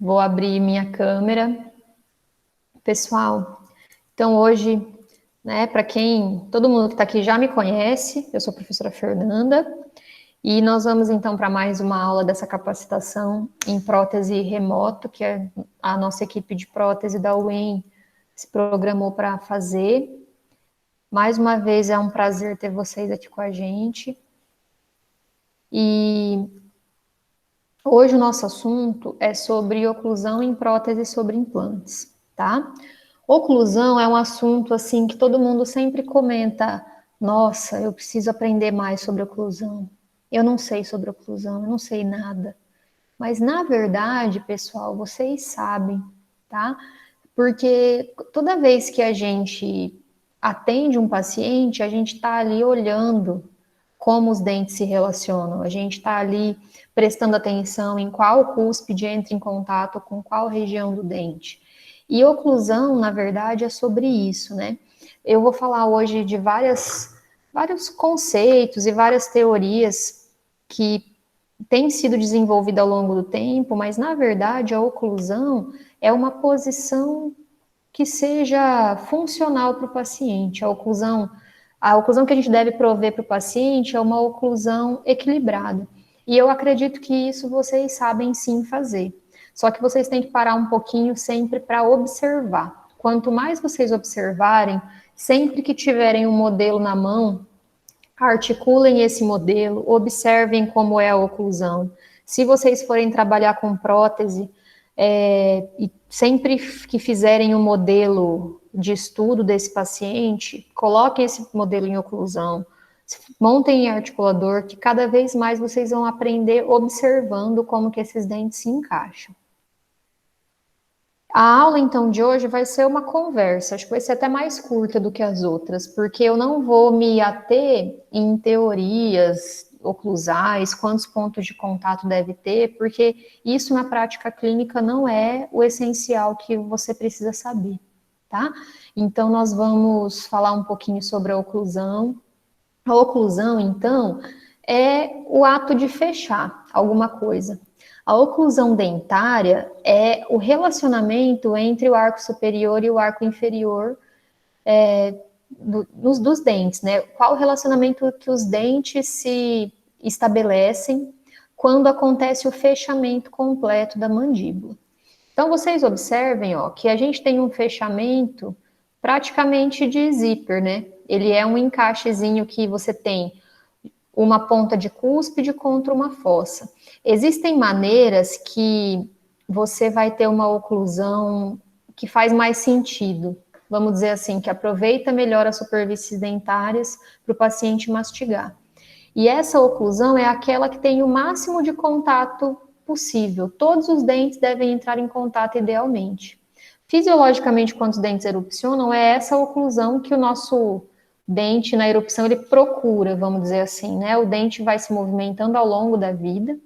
Vou abrir minha câmera. Pessoal, então hoje, né, para todo mundo que está aqui já me conhece, eu sou a professora Fernanda, e nós vamos então para mais uma aula dessa capacitação em prótese remoto, que a nossa equipe de prótese da UEM se programou para fazer. Mais uma vez é um prazer ter vocês aqui com a gente. E hoje o nosso assunto é sobre oclusão em prótese sobre implantes, tá? Oclusão é um assunto assim que todo mundo sempre comenta: nossa, eu preciso aprender mais sobre oclusão. Eu não sei sobre oclusão, eu não sei nada. Mas na verdade, pessoal, vocês sabem, tá? Porque toda vez que a gente atende um paciente, a gente está ali olhando como os dentes se relacionam, a gente está ali prestando atenção em qual cúspide entra em contato com qual região do dente. E oclusão, na verdade, é sobre isso, né? Eu vou falar hoje de vários conceitos e várias teorias que têm sido desenvolvidas ao longo do tempo, mas, na verdade, a oclusão é uma posição que seja funcional para o paciente. A oclusão que a gente deve prover para o paciente é uma oclusão equilibrada. E eu acredito que isso vocês sabem sim fazer. Só que vocês têm que parar um pouquinho sempre para observar. Quanto mais vocês observarem, sempre que tiverem um modelo na mão, articulem esse modelo, observem como é a oclusão. Se vocês forem trabalhar com prótese, e sempre que fizerem um modelo de estudo desse paciente, coloquem esse modelo em oclusão, montem em articulador, que cada vez mais vocês vão aprender observando como que esses dentes se encaixam. A aula, então, de hoje vai ser uma conversa, acho que vai ser até mais curta do que as outras, porque eu não vou me ater em teorias oclusais, quantos pontos de contato deve ter, porque isso na prática clínica não é o essencial que você precisa saber, tá? Então, nós vamos falar um pouquinho sobre a oclusão. A oclusão, então, é o ato de fechar alguma coisa. A oclusão dentária é o relacionamento entre o arco superior e o arco inferior dos dentes, né? Qual o relacionamento que os dentes se estabelecem quando acontece o fechamento completo da mandíbula. Então, vocês observem, ó, que a gente tem um fechamento praticamente de zíper, né? Ele é um encaixezinho que você tem uma ponta de cúspide contra uma fossa. Existem maneiras que você vai ter uma oclusão que faz mais sentido, vamos dizer assim, que aproveita melhor as superfícies dentárias para o paciente mastigar. E essa oclusão é aquela que tem o máximo de contato possível. Todos os dentes devem entrar em contato idealmente. Fisiologicamente, quando os dentes erupcionam, é essa oclusão que o nosso dente na erupção ele procura, vamos dizer assim, né? O dente vai se movimentando ao longo da vida,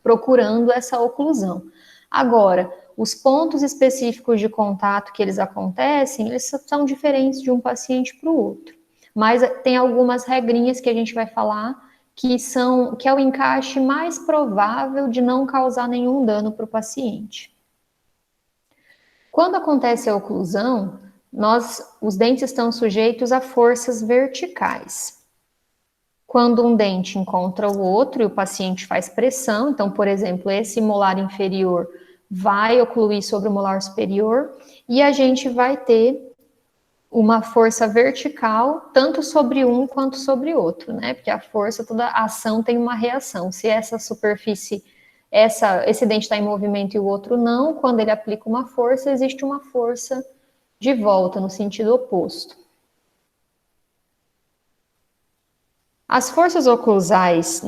procurando essa oclusão. Agora, os pontos específicos de contato que eles acontecem, eles são diferentes de um paciente para o outro. Mas tem algumas regrinhas que a gente vai falar que é o encaixe mais provável de não causar nenhum dano para o paciente. Quando acontece a oclusão, os dentes estão sujeitos a forças verticais. Quando um dente encontra o outro e o paciente faz pressão, então, por exemplo, esse molar inferior vai ocluir sobre o molar superior e a gente vai ter uma força vertical, tanto sobre um quanto sobre outro, né? Porque a força, toda a ação tem uma reação. Se essa superfície, esse dente está em movimento e o outro não, quando ele aplica uma força, existe uma força de volta, no sentido oposto. As forças oclusais,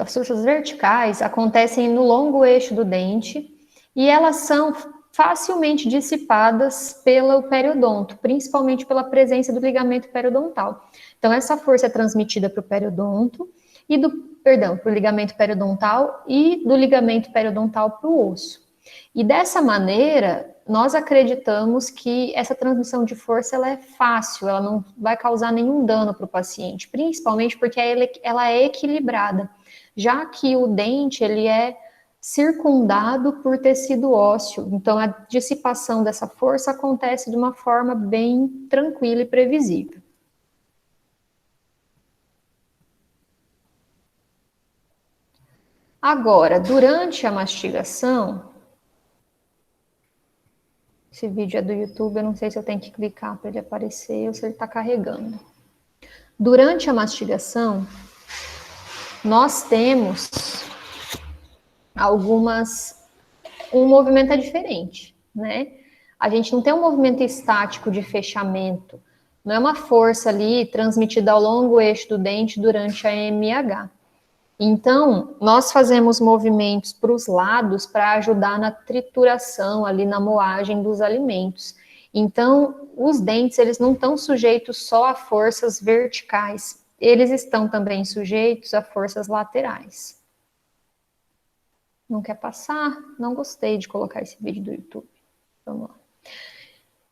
as forças verticais, acontecem no longo eixo do dente e elas são facilmente dissipadas pelo periodonto, principalmente pela presença do ligamento periodontal. Então, essa força é transmitida para o periodonto para o ligamento periodontal e do ligamento periodontal para o osso. E dessa maneira, nós acreditamos que essa transmissão de força ela é fácil, ela não vai causar nenhum dano para o paciente, principalmente porque ela é equilibrada, já que o dente ele é circundado por tecido ósseo. Então, a dissipação dessa força acontece de uma forma bem tranquila e previsível. Agora, durante a mastigação, esse vídeo é do YouTube, eu não sei se eu tenho que clicar para ele aparecer ou se ele está carregando. Durante a mastigação, nós temos um movimento é diferente, né? A gente não tem um movimento estático de fechamento, não é uma força ali transmitida ao longo eixo do dente durante a MH. Então, nós fazemos movimentos para os lados para ajudar na trituração, ali na moagem dos alimentos. Então, os dentes, eles não estão sujeitos só a forças verticais, eles estão também sujeitos a forças laterais. Não quer passar? Não gostei de colocar esse vídeo do YouTube. Vamos lá.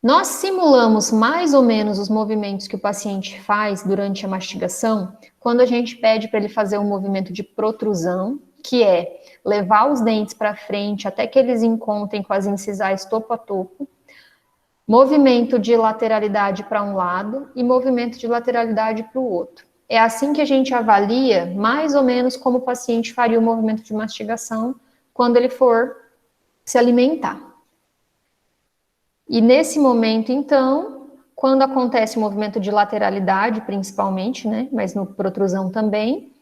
Nós simulamos mais ou menos os movimentos que o paciente faz durante a mastigação quando a gente pede para ele fazer um movimento de protrusão, que é levar os dentes para frente até que eles encontrem com as incisais topo a topo, movimento de lateralidade para um lado e movimento de lateralidade para o outro. É assim que a gente avalia mais ou menos como o paciente faria o movimento de mastigação quando ele for se alimentar. E nesse momento, então, quando acontece o movimento de lateralidade, principalmente, né, mas no protrusão também,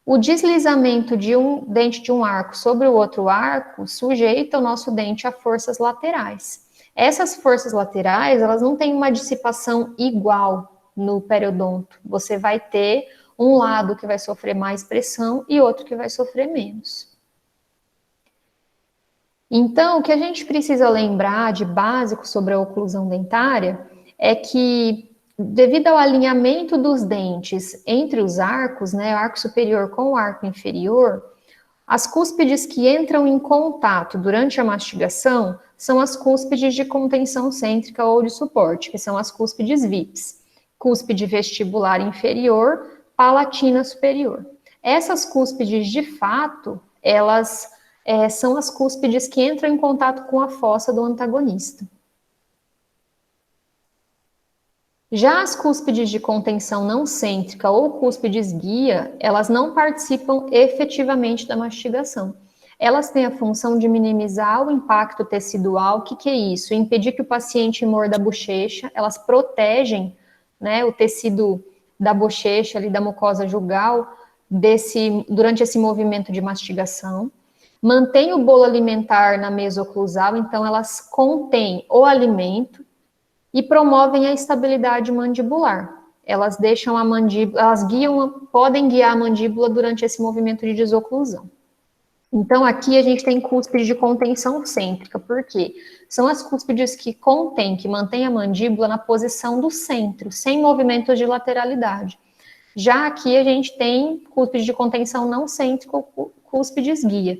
o deslizamento de um dente de um arco sobre o outro arco sujeita o nosso dente a forças laterais. Essas forças laterais, elas não têm uma dissipação igual no periodonto. Você vai ter um lado que vai sofrer mais pressão e outro que vai sofrer menos. Então, o que a gente precisa lembrar de básico sobre a oclusão dentária é que, devido ao alinhamento dos dentes entre os arcos, né, o arco superior com o arco inferior, as cúspides que entram em contato durante a mastigação são as cúspides de contenção cêntrica ou de suporte, que são as cúspides VIPs. Cúspide vestibular inferior, palatina superior. Essas cúspides, de fato, elas são as cúspides que entram em contato com a fossa do antagonista. Já as cúspides de contenção não cêntrica ou cúspides guia, elas não participam efetivamente da mastigação. Elas têm a função de minimizar o impacto tecidual. O que é isso? Impedir que o paciente morda a bochecha. Elas protegem, né, o tecido da bochecha, ali, da mucosa jugal, durante esse movimento de mastigação. Mantém o bolo alimentar na mesa oclusal, então elas contêm o alimento e promovem a estabilidade mandibular. Elas deixam a mandíbula, podem guiar a mandíbula durante esse movimento de desoclusão. Então, aqui a gente tem cúspides de contenção cêntrica, por quê? São as cúspides que mantêm a mandíbula na posição do centro, sem movimentos de lateralidade. Já aqui a gente tem cúspides de contenção não cêntrica, cúspides guia,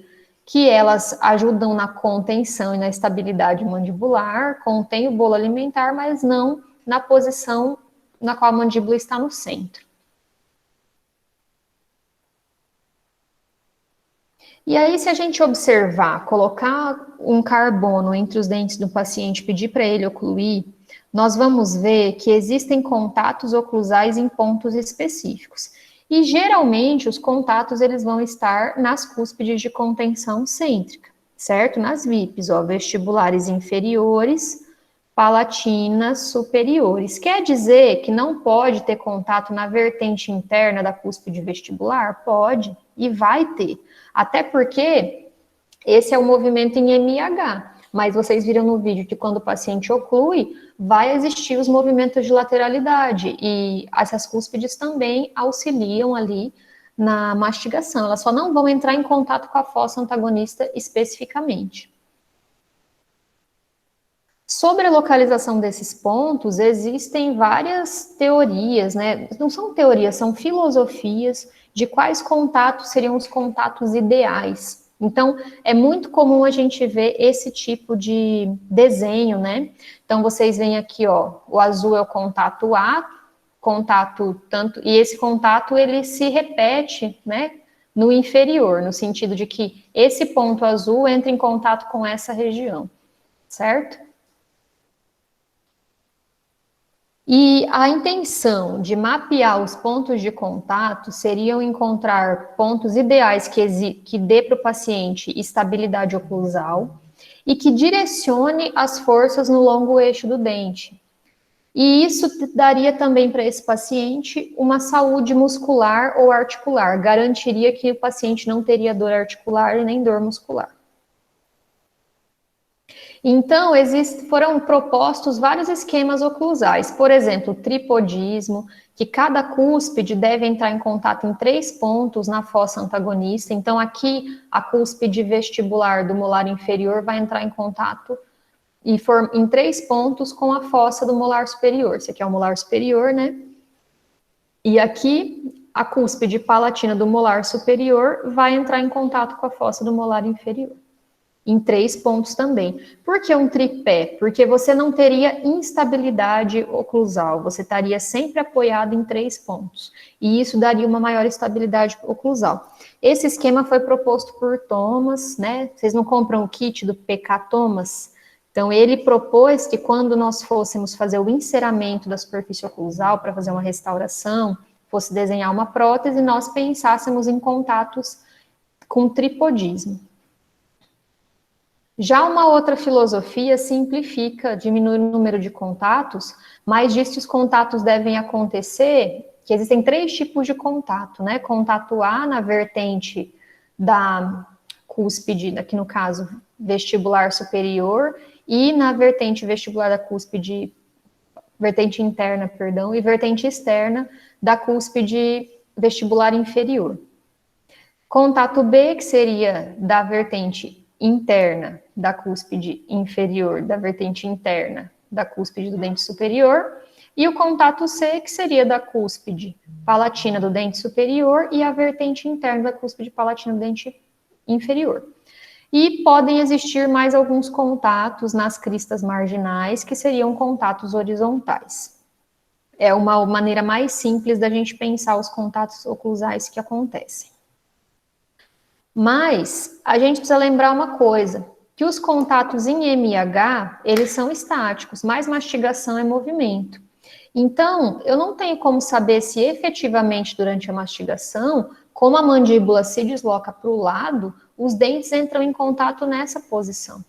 que elas ajudam na contenção e na estabilidade mandibular, contém o bolo alimentar, mas não na posição na qual a mandíbula está no centro. E aí, se a gente observar, colocar um carbono entre os dentes do paciente, pedir para ele ocluir, nós vamos ver que existem contatos oclusais em pontos específicos. E geralmente os contatos eles vão estar nas cúspides de contenção cêntrica, certo? Nas VIPs, ó, vestibulares inferiores, palatinas superiores. Quer dizer que não pode ter contato na vertente interna da cúspide vestibular? Pode e vai ter. Até porque esse é o movimento em MH. Mas vocês viram no vídeo que quando o paciente oclui, vai existir os movimentos de lateralidade. E essas cúspides também auxiliam ali na mastigação. Elas só não vão entrar em contato com a fossa antagonista especificamente. Sobre a localização desses pontos, existem várias teorias, né? Não são teorias, são filosofias de quais contatos seriam os contatos ideais. Então, é muito comum a gente ver esse tipo de desenho, né? Então, vocês veem aqui, ó, o azul é o contato A, e esse contato, ele se repete, né? no inferior, no sentido de que esse ponto azul entra em contato com essa região, certo? E a intenção de mapear os pontos de contato seriam encontrar pontos ideais que dê para o paciente estabilidade oclusal e que direcione as forças no longo eixo do dente. E isso daria também para esse paciente uma saúde muscular ou articular, garantiria que o paciente não teria dor articular e nem dor muscular. Então, foram propostos vários esquemas oclusais, por exemplo, tripodismo, que cada cúspide deve entrar em contato em 3 pontos na fossa antagonista. Então, aqui, a cúspide vestibular do molar inferior vai entrar em contato em 3 pontos com a fossa do molar superior. Esse aqui é o molar superior, né? E aqui, a cúspide palatina do molar superior vai entrar em contato com a fossa do molar inferior. Em 3 pontos também. Por que um tripé? Porque você não teria instabilidade oclusal, você estaria sempre apoiado em 3 pontos. E isso daria uma maior estabilidade oclusal. Esse esquema foi proposto por Thomas, né? Vocês não compram o kit do PK Thomas? Então, ele propôs que quando nós fôssemos fazer o enceramento da superfície oclusal para fazer uma restauração, fosse desenhar uma prótese, nós pensássemos em contatos com tripodismo. Já uma outra filosofia simplifica, diminui o número de contatos, mas diz que os contatos devem acontecer, que existem 3 tipos de contato, né? Contato A na vertente da cúspide, aqui no caso, vestibular superior, e na vertente vestibular da cúspide, vertente interna, perdão, e vertente externa da cúspide vestibular inferior. Contato B, que seria da vertente interna da cúspide inferior, da vertente interna da cúspide do dente superior, e o contato C, que seria da cúspide palatina do dente superior e a vertente interna da cúspide palatina do dente inferior. E podem existir mais alguns contatos nas cristas marginais, que seriam contatos horizontais. É uma maneira mais simples da gente pensar os contatos oclusais que acontecem. Mas a gente precisa lembrar uma coisa, que os contatos em MH, eles são estáticos, mas mastigação é movimento. Então, eu não tenho como saber se efetivamente durante a mastigação, como a mandíbula se desloca para o lado, os dentes entram em contato nessa posição.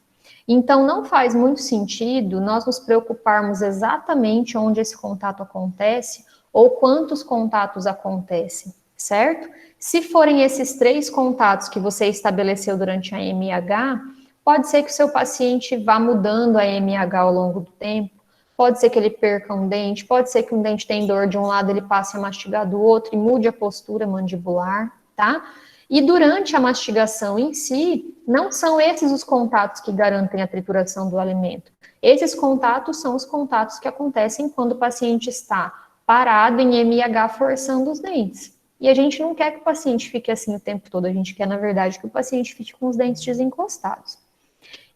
Então, não faz muito sentido nós nos preocuparmos exatamente onde esse contato acontece ou quantos contatos acontecem, certo? Se forem esses 3 contatos que você estabeleceu durante a MH, pode ser que o seu paciente vá mudando a MH ao longo do tempo, pode ser que ele perca um dente, pode ser que um dente tem dor de um lado, ele passe a mastigar do outro e mude a postura mandibular, tá? E durante a mastigação em si, não são esses os contatos que garantem a trituração do alimento. Esses contatos são os contatos que acontecem quando o paciente está parado em MH forçando os dentes. E a gente não quer que o paciente fique assim o tempo todo, a gente quer, na verdade, que o paciente fique com os dentes desencostados.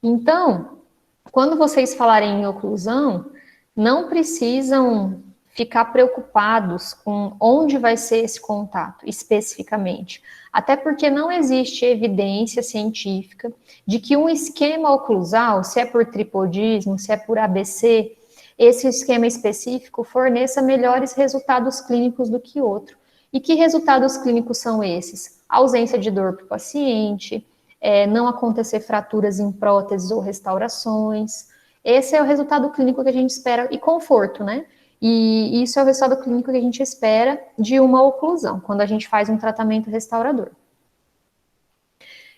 Então, quando vocês falarem em oclusão, não precisam ficar preocupados com onde vai ser esse contato, especificamente. Até porque não existe evidência científica de que um esquema oclusal, se é por tripodismo, se é por ABC, esse esquema específico forneça melhores resultados clínicos do que outro. E que resultados clínicos são esses? Ausência de dor para o paciente, não acontecer fraturas em próteses ou restaurações. Esse é o resultado clínico que a gente espera, e conforto, né? E isso é o resultado clínico que a gente espera de uma oclusão, quando a gente faz um tratamento restaurador.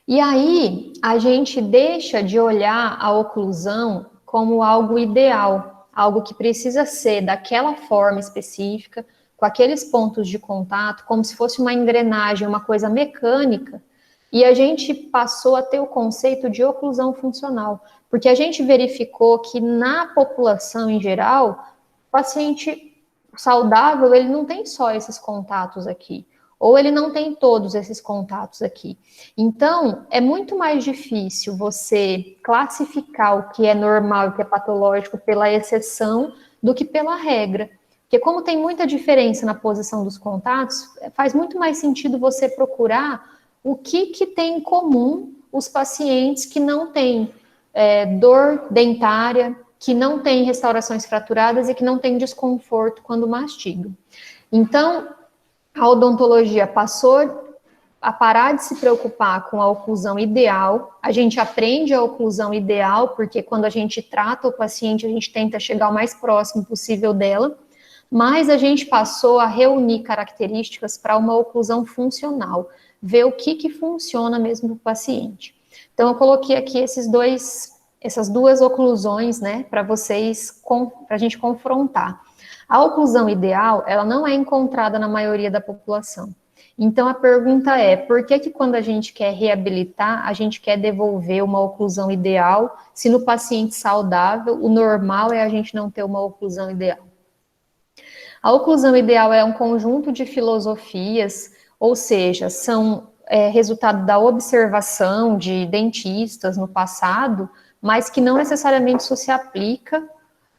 E aí, a gente deixa de olhar a oclusão como algo ideal, algo que precisa ser daquela forma específica, com aqueles pontos de contato, como se fosse uma engrenagem, uma coisa mecânica, e a gente passou a ter o conceito de oclusão funcional, porque a gente verificou que na população em geral, o paciente saudável, ele não tem só esses contatos aqui, ou ele não tem todos esses contatos aqui. Então, é muito mais difícil você classificar o que é normal e o que é patológico pela exceção do que pela regra. Porque como tem muita diferença na posição dos contatos, faz muito mais sentido você procurar o que tem em comum os pacientes que não têm dor dentária, que não têm restaurações fraturadas e que não têm desconforto quando mastigam. Então, a odontologia passou a parar de se preocupar com a oclusão ideal. A gente aprende a oclusão ideal, porque quando a gente trata o paciente, a gente tenta chegar o mais próximo possível dela, mas a gente passou a reunir características para uma oclusão funcional, ver o que funciona mesmo para o paciente. Então, eu coloquei aqui essas duas oclusões, né, para a gente confrontar. A oclusão ideal, ela não é encontrada na maioria da população. Então, a pergunta é, por que quando a gente quer reabilitar, a gente quer devolver uma oclusão ideal, se no paciente saudável, o normal é a gente não ter uma oclusão ideal? A oclusão ideal é um conjunto de filosofias, ou seja, são resultado da observação de dentistas no passado, mas que não necessariamente isso se aplica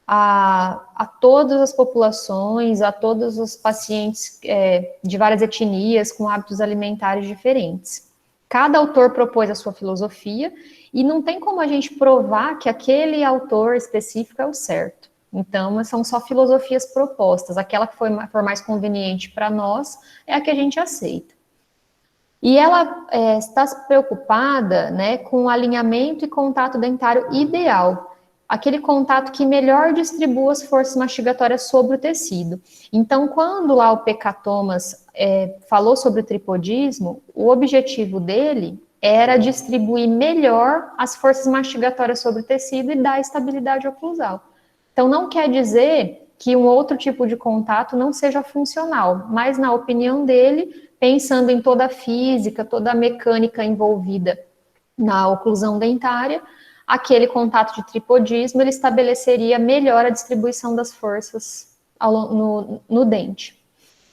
a todas as populações, a todos os pacientes de várias etnias com hábitos alimentares diferentes. Cada autor propôs a sua filosofia e não tem como a gente provar que aquele autor específico é o certo. Então, são só filosofias propostas. Aquela que for mais conveniente para nós é a que a gente aceita. E ela está preocupada, né, com o alinhamento e contato dentário ideal. Aquele contato que melhor distribua as forças mastigatórias sobre o tecido. Então, quando lá o P.K. Thomas falou sobre o tripodismo, o objetivo dele era distribuir melhor as forças mastigatórias sobre o tecido e dar estabilidade oclusal. Então, não quer dizer que um outro tipo de contato não seja funcional, mas, na opinião dele, pensando em toda a física, toda a mecânica envolvida na oclusão dentária, aquele contato de tripodismo, ele estabeleceria melhor a distribuição das forças no dente.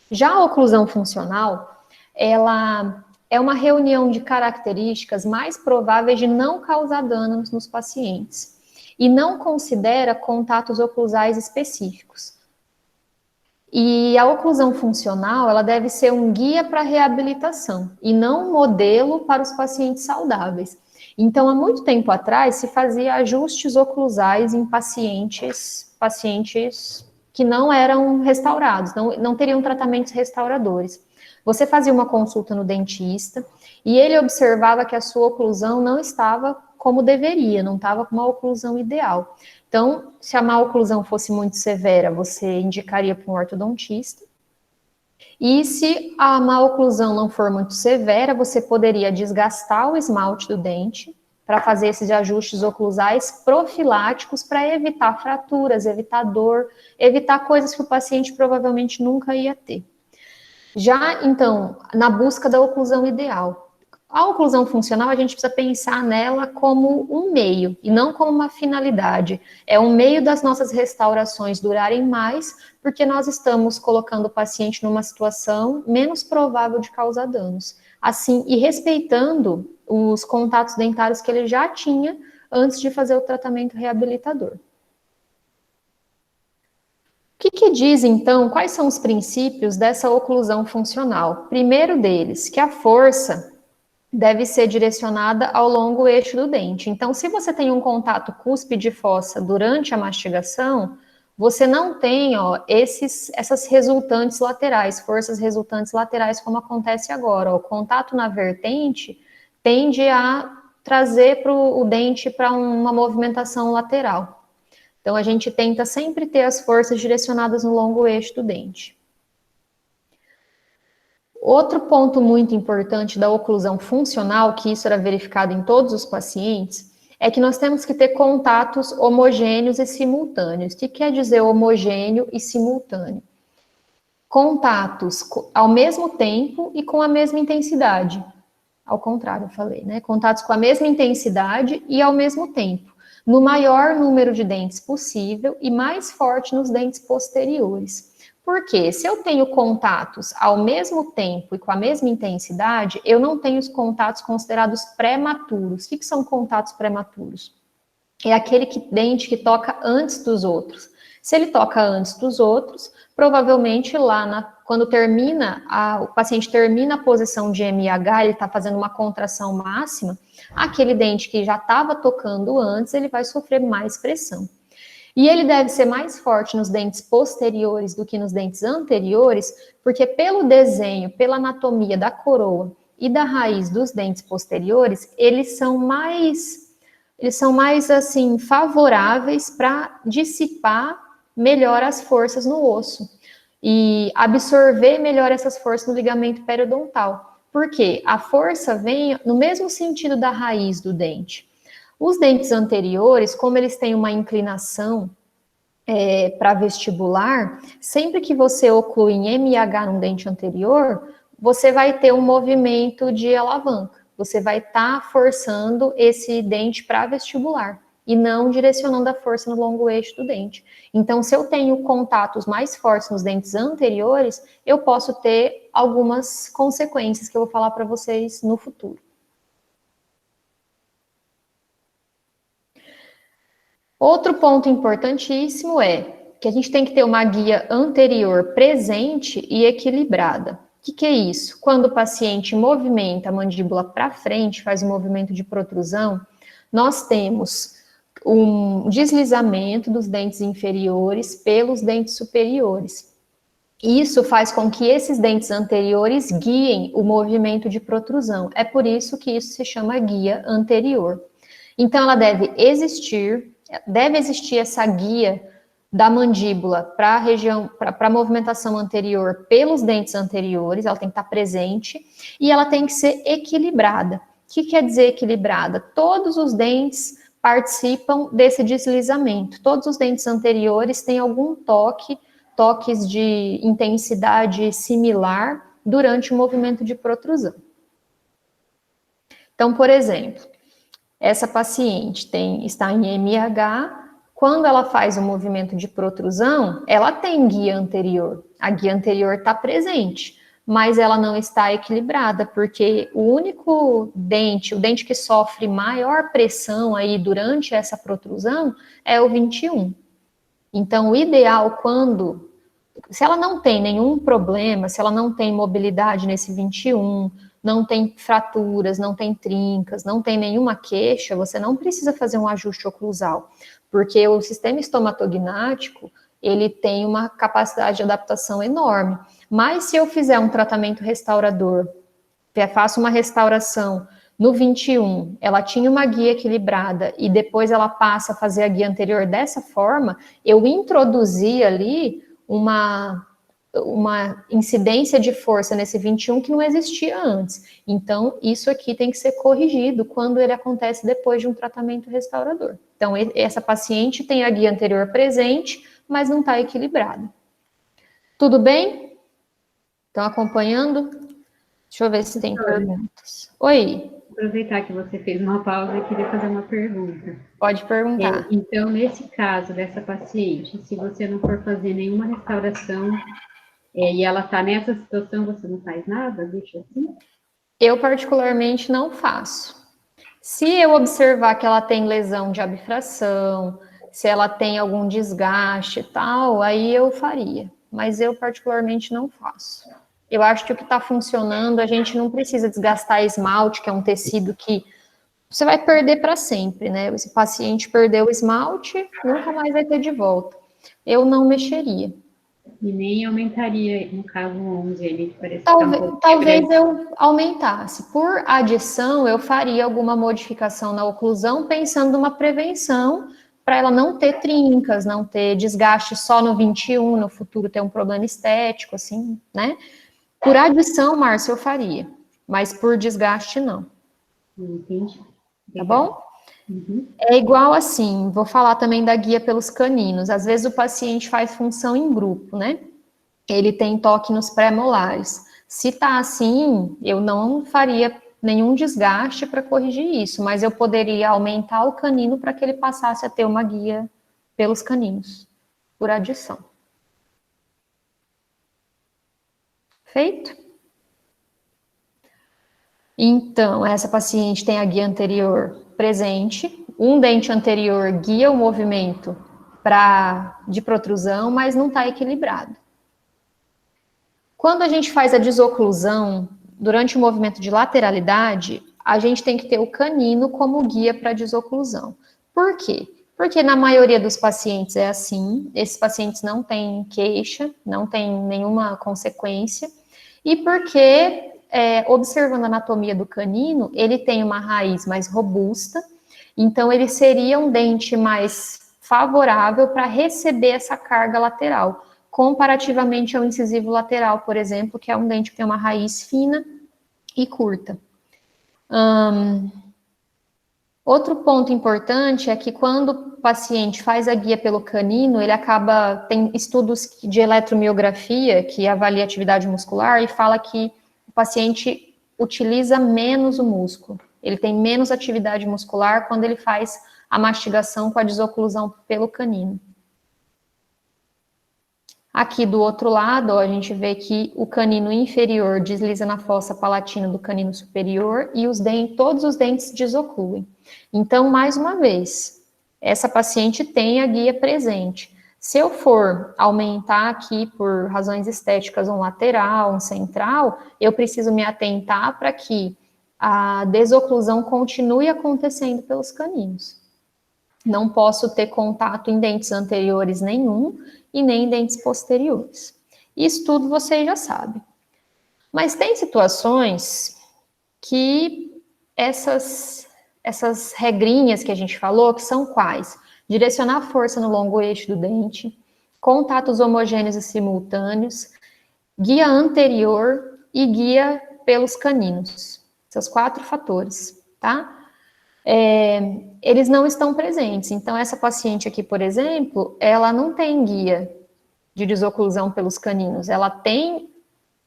Já a oclusão funcional, ela é uma reunião de características mais prováveis de não causar danos nos pacientes e não considera contatos oclusais específicos. E a oclusão funcional, ela deve ser um guia para a reabilitação e não um modelo para os pacientes saudáveis. Então, há muito tempo atrás, se fazia ajustes oclusais em pacientes que não eram restaurados, não teriam tratamentos restauradores. Você fazia uma consulta no dentista e ele observava que a sua oclusão não estava como deveria, não estava com uma oclusão ideal. Então, se a má oclusão fosse muito severa, você indicaria para um ortodontista. E se a má oclusão não for muito severa, você poderia desgastar o esmalte do dente para fazer esses ajustes oclusais profiláticos para evitar fraturas, evitar dor, evitar coisas que o paciente provavelmente nunca ia ter. Já, então, na busca da oclusão ideal. A oclusão funcional, a gente precisa pensar nela como um meio e não como uma finalidade. É um meio das nossas restaurações durarem mais, porque nós estamos colocando o paciente numa situação menos provável de causar danos. Assim, e respeitando os contatos dentários que ele já tinha antes de fazer o tratamento reabilitador. O que diz, então, quais são os princípios dessa oclusão funcional? Primeiro deles, que a força deve ser direcionada ao longo eixo do dente. Então, se você tem um contato cúspide-fossa durante a mastigação, você não tem essas resultantes laterais, forças resultantes laterais, como acontece agora. O contato na vertente tende a trazer o dente para uma movimentação lateral. Então, a gente tenta sempre ter as forças direcionadas no longo eixo do dente. Outro ponto muito importante da oclusão funcional, que isso era verificado em todos os pacientes, é que nós temos que ter contatos homogêneos e simultâneos. O que quer dizer homogêneo e simultâneo? Contatos ao mesmo tempo e com a mesma intensidade. Ao contrário, eu falei, né? Contatos com a mesma intensidade e ao mesmo tempo, no maior número de dentes possível e mais forte nos dentes posteriores. Porque se eu tenho contatos ao mesmo tempo e com a mesma intensidade, eu não tenho os contatos considerados prematuros. O que são contatos prematuros? É aquele dente que toca antes dos outros. Se ele toca antes dos outros, provavelmente lá quando termina, o paciente termina a posição de MIH, ele está fazendo uma contração máxima, aquele dente que já estava tocando antes, ele vai sofrer mais pressão. E ele deve ser mais forte nos dentes posteriores do que nos dentes anteriores, porque pelo desenho, pela anatomia da coroa e da raiz dos dentes posteriores, eles são mais assim favoráveis para dissipar melhor as forças no osso e absorver melhor essas forças no ligamento periodontal. Porque a força vem no mesmo sentido da raiz do dente. Os dentes anteriores, como eles têm uma inclinação para vestibular, sempre que você oclui em MIH no dente anterior, você vai ter um movimento de alavanca. Você vai estar forçando esse dente para vestibular e não direcionando a força no longo eixo do dente. Então, se eu tenho contatos mais fortes nos dentes anteriores, eu posso ter algumas consequências que eu vou falar para vocês no futuro. Outro ponto importantíssimo é que a gente tem que ter uma guia anterior presente e equilibrada. O que é isso? Quando o paciente movimenta a mandíbula para frente, faz um movimento de protrusão, nós temos um deslizamento dos dentes inferiores pelos dentes superiores. Isso faz com que esses dentes anteriores guiem o movimento de protrusão. É por isso que isso se chama guia anterior. Então, ela deve existir essa guia da mandíbula para a região, para a movimentação anterior pelos dentes anteriores, ela tem que estar presente e ela tem que ser equilibrada. O que quer dizer equilibrada? Todos os dentes participam desse deslizamento, todos os dentes anteriores têm algum toques de intensidade similar durante o movimento de protrusão. Então, por exemplo, essa paciente está em MIH, quando ela faz o movimento de protrusão, ela tem guia anterior. A guia anterior está presente, mas ela não está equilibrada, porque o único dente, o dente que sofre maior pressão aí durante essa protrusão é o 21. Então, o ideal se ela não tem nenhum problema, se ela não tem mobilidade nesse 21, não tem fraturas, não tem trincas, não tem nenhuma queixa, você não precisa fazer um ajuste oclusal, porque o sistema estomatognático, ele tem uma capacidade de adaptação enorme. Mas se eu fizer um tratamento restaurador, faço uma restauração no 21, ela tinha uma guia equilibrada e depois ela passa a fazer a guia anterior dessa forma, eu introduzi ali uma incidência de força nesse 21 que não existia antes. Então, isso aqui tem que ser corrigido quando ele acontece depois de um tratamento restaurador. Então, essa paciente tem a guia anterior presente, mas não está equilibrada. Tudo bem? Estão acompanhando? Deixa eu ver se tem perguntas. Oi. Aproveitar que você fez uma pausa e queria fazer uma pergunta. Pode perguntar. Então, nesse caso dessa paciente, se você não for fazer nenhuma restauração e ela está nessa situação, você não faz nada? Deixa assim? Eu, particularmente, não faço. Se eu observar que ela tem lesão de abfração, se ela tem algum desgaste e tal, aí eu faria. Mas eu, particularmente, não faço. Eu acho que o que está funcionando, a gente não precisa desgastar esmalte, que é um tecido que você vai perder para sempre, né? Esse paciente perdeu o esmalte, nunca mais vai ter de volta. Eu não mexeria. E nem aumentaria, no caso 11, ele parece talvez eu aumentasse. Por adição, eu faria alguma modificação na oclusão, pensando numa prevenção, para ela não ter trincas, não ter desgaste só no 21, no futuro ter um problema estético, assim, né? Por adição, Márcio, eu faria, mas por desgaste, não. Entendi. Tá bom? Uhum. É igual assim, vou falar também da guia pelos caninos. Às vezes o paciente faz função em grupo, né? Ele tem toque nos pré-molares. Se tá assim, eu não faria nenhum desgaste para corrigir isso, mas eu poderia aumentar o canino para que ele passasse a ter uma guia pelos caninos, por adição. Feito? Então, essa paciente tem a guia anterior presente, um dente anterior guia o movimento de protrusão, mas não está equilibrado. Quando a gente faz a desoclusão, durante o movimento de lateralidade, a gente tem que ter o canino como guia para a desoclusão. Por quê? Porque na maioria dos pacientes é assim, esses pacientes não têm queixa, não tem nenhuma consequência, e porque, observando a anatomia do canino, ele tem uma raiz mais robusta, então ele seria um dente mais favorável para receber essa carga lateral, comparativamente ao incisivo lateral, por exemplo, que é um dente que tem uma raiz fina e curta. Outro ponto importante é que quando o paciente faz a guia pelo canino, ele acaba, tem estudos de eletromiografia que avalia a atividade muscular e fala que o paciente utiliza menos o músculo. Ele tem menos atividade muscular quando ele faz a mastigação com a desoclusão pelo canino. Aqui do outro lado, ó, a gente vê que o canino inferior desliza na fossa palatina do canino superior e todos os dentes desocluem. Então, mais uma vez, essa paciente tem a guia presente. Se eu for aumentar aqui por razões estéticas um lateral, um central, eu preciso me atentar para que a desoclusão continue acontecendo pelos caninos. Não posso ter contato em dentes anteriores nenhum e nem em dentes posteriores. Isso tudo vocês já sabem. Mas tem situações que essas regrinhas que a gente falou, que são quais? Direcionar força no longo eixo do dente, contatos homogêneos e simultâneos, guia anterior e guia pelos caninos. Esses 4 fatores, tá? Eles não estão presentes. Então, essa paciente aqui, por exemplo, ela não tem guia de desoclusão pelos caninos. Ela tem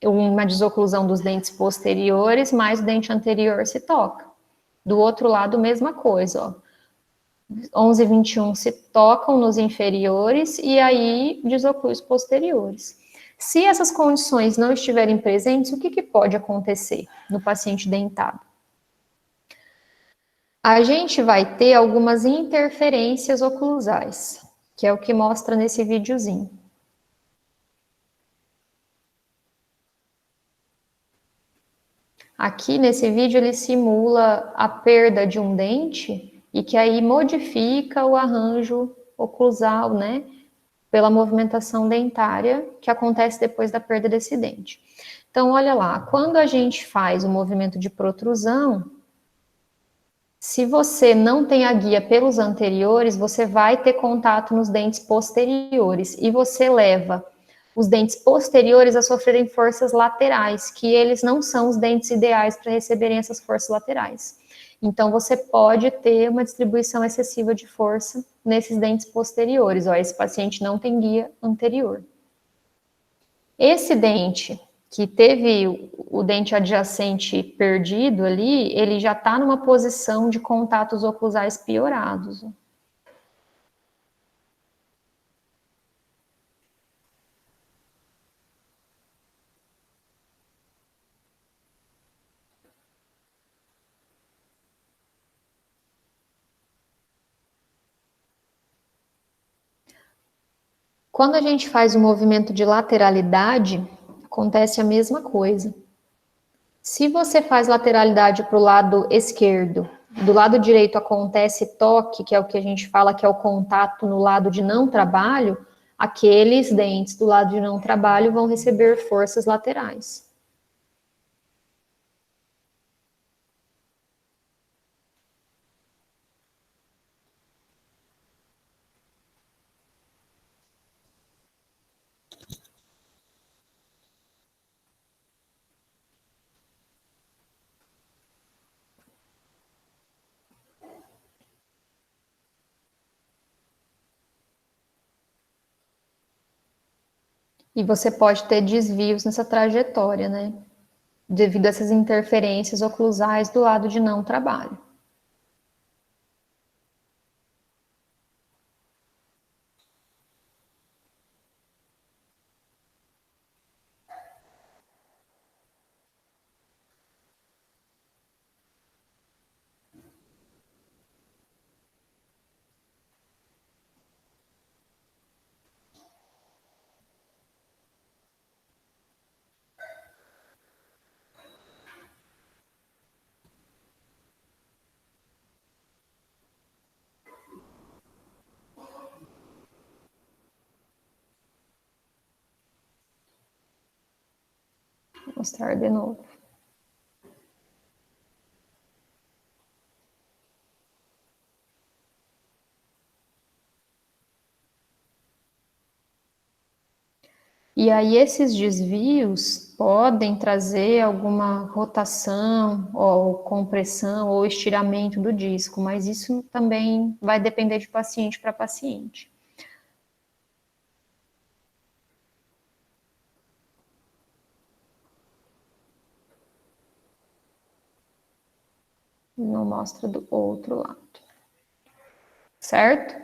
uma desoclusão dos dentes posteriores, mas o dente anterior se toca. Do outro lado, mesma coisa, ó. 11 e 21 se tocam nos inferiores e aí desoclui os posteriores. Se essas condições não estiverem presentes, o que pode acontecer no paciente dentado? A gente vai ter algumas interferências oclusais, que é o que mostra nesse videozinho. Aqui nesse vídeo ele simula a perda de um dente e que aí modifica o arranjo oclusal, né? Pela movimentação dentária que acontece depois da perda desse dente. Então, olha lá, quando a gente faz o movimento de protrusão, se você não tem a guia pelos anteriores, você vai ter contato nos dentes posteriores e você leva os dentes posteriores a sofrerem forças laterais, que eles não são os dentes ideais para receberem essas forças laterais. Então, você pode ter uma distribuição excessiva de força nesses dentes posteriores. Ó, esse paciente não tem guia anterior. Esse dente que teve o dente adjacente perdido ali, ele já está numa posição de contatos oclusais piorados. Quando a gente faz o movimento de lateralidade, acontece a mesma coisa. Se você faz lateralidade para o lado esquerdo, do lado direito acontece toque, que é o que a gente fala que é o contato no lado de não trabalho, aqueles dentes do lado de não trabalho vão receber forças laterais. E você pode ter desvios nessa trajetória, né? Devido a essas interferências oclusais do lado de não trabalho. mostrar de novo. E aí esses desvios podem trazer alguma rotação, ou compressão, ou estiramento do disco, mas isso também vai depender de paciente para paciente. Não mostra do outro lado. Certo?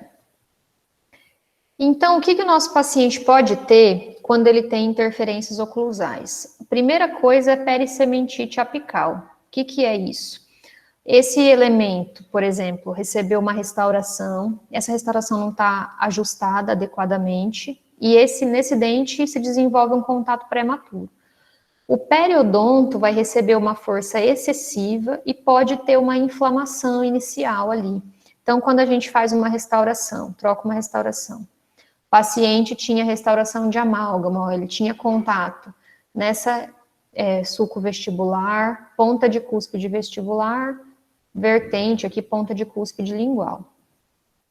Então, o que o nosso paciente pode ter quando ele tem interferências oclusais? A primeira coisa é pericementite apical. O que é isso? Esse elemento, por exemplo, recebeu uma restauração, essa restauração não está ajustada adequadamente, e nesse dente se desenvolve um contato prematuro. O periodonto vai receber uma força excessiva e pode ter uma inflamação inicial ali. Então, quando a gente faz uma restauração, troca uma restauração, o paciente tinha restauração de amálgama, ele tinha contato nessa sulco vestibular, ponta de cúspide vestibular, vertente aqui, ponta de cúspide lingual.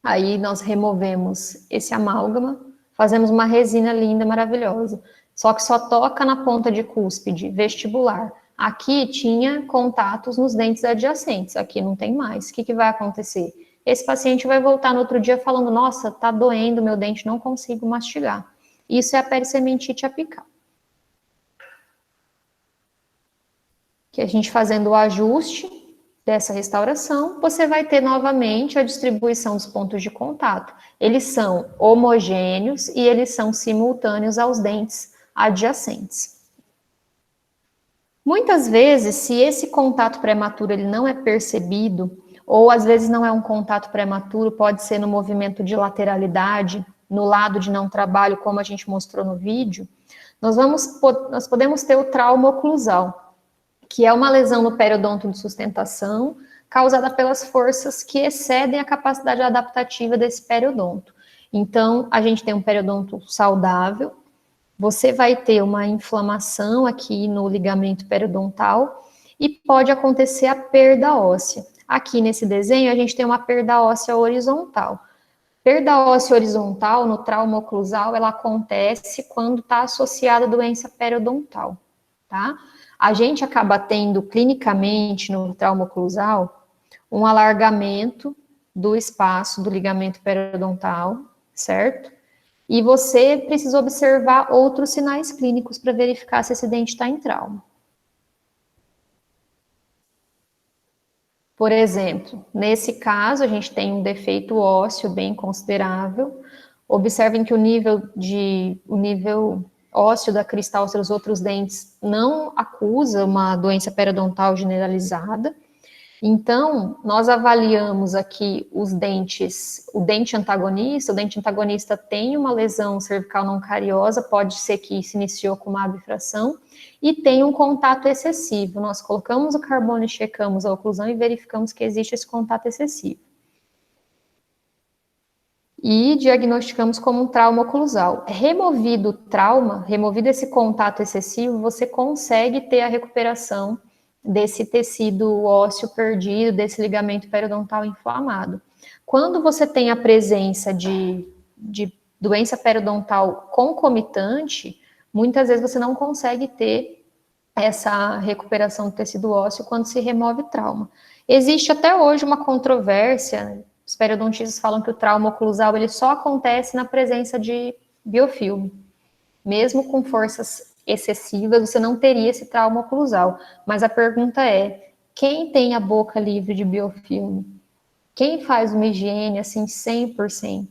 Aí nós removemos esse amálgama, fazemos uma resina linda, maravilhosa. Só que só toca na ponta de cúspide vestibular. Aqui tinha contatos nos dentes adjacentes, aqui não tem mais. O que vai acontecer? Esse paciente vai voltar no outro dia falando, nossa, tá doendo meu dente, não consigo mastigar. Isso é a pericementite apical. Que a gente fazendo o ajuste dessa restauração, você vai ter novamente a distribuição dos pontos de contato. Eles são homogêneos e eles são simultâneos aos dentes adjacentes. Muitas vezes, se esse contato prematuro ele não é percebido, ou às vezes não é um contato prematuro, pode ser no movimento de lateralidade, no lado de não trabalho, como a gente mostrou no vídeo, nós podemos ter o trauma oclusal, que é uma lesão no periodonto de sustentação, causada pelas forças que excedem a capacidade adaptativa desse periodonto. Então, a gente tem um periodonto saudável, você vai ter uma inflamação aqui no ligamento periodontal e pode acontecer a perda óssea. Aqui nesse desenho, a gente tem uma perda óssea horizontal. Perda óssea horizontal no trauma oclusal, ela acontece quando está associada à doença periodontal, tá? A gente acaba tendo clinicamente no trauma oclusal um alargamento do espaço do ligamento periodontal, certo? E você precisa observar outros sinais clínicos para verificar se esse dente está em trauma. Por exemplo, nesse caso, a gente tem um defeito ósseo bem considerável. Observem que o nível ósseo da cristácea dos outros dentes não acusa uma doença periodontal generalizada. Então, nós avaliamos aqui os dentes, o dente antagonista tem uma lesão cervical não cariosa, pode ser que se iniciou com uma bifração, e tem um contato excessivo. Nós colocamos o carbono e checamos a oclusão e verificamos que existe esse contato excessivo. E diagnosticamos como um trauma oclusal. Removido o trauma, removido esse contato excessivo, você consegue ter a recuperação desse tecido ósseo perdido, desse ligamento periodontal inflamado. Quando você tem a presença de doença periodontal concomitante, muitas vezes você não consegue ter essa recuperação do tecido ósseo quando se remove trauma. Existe até hoje uma controvérsia, os periodontistas falam que o trauma oclusal ele só acontece na presença de biofilme. Mesmo com forças excessivas, você não teria esse trauma oclusal. Mas a pergunta é, quem tem a boca livre de biofilme? Quem faz uma higiene assim 100%?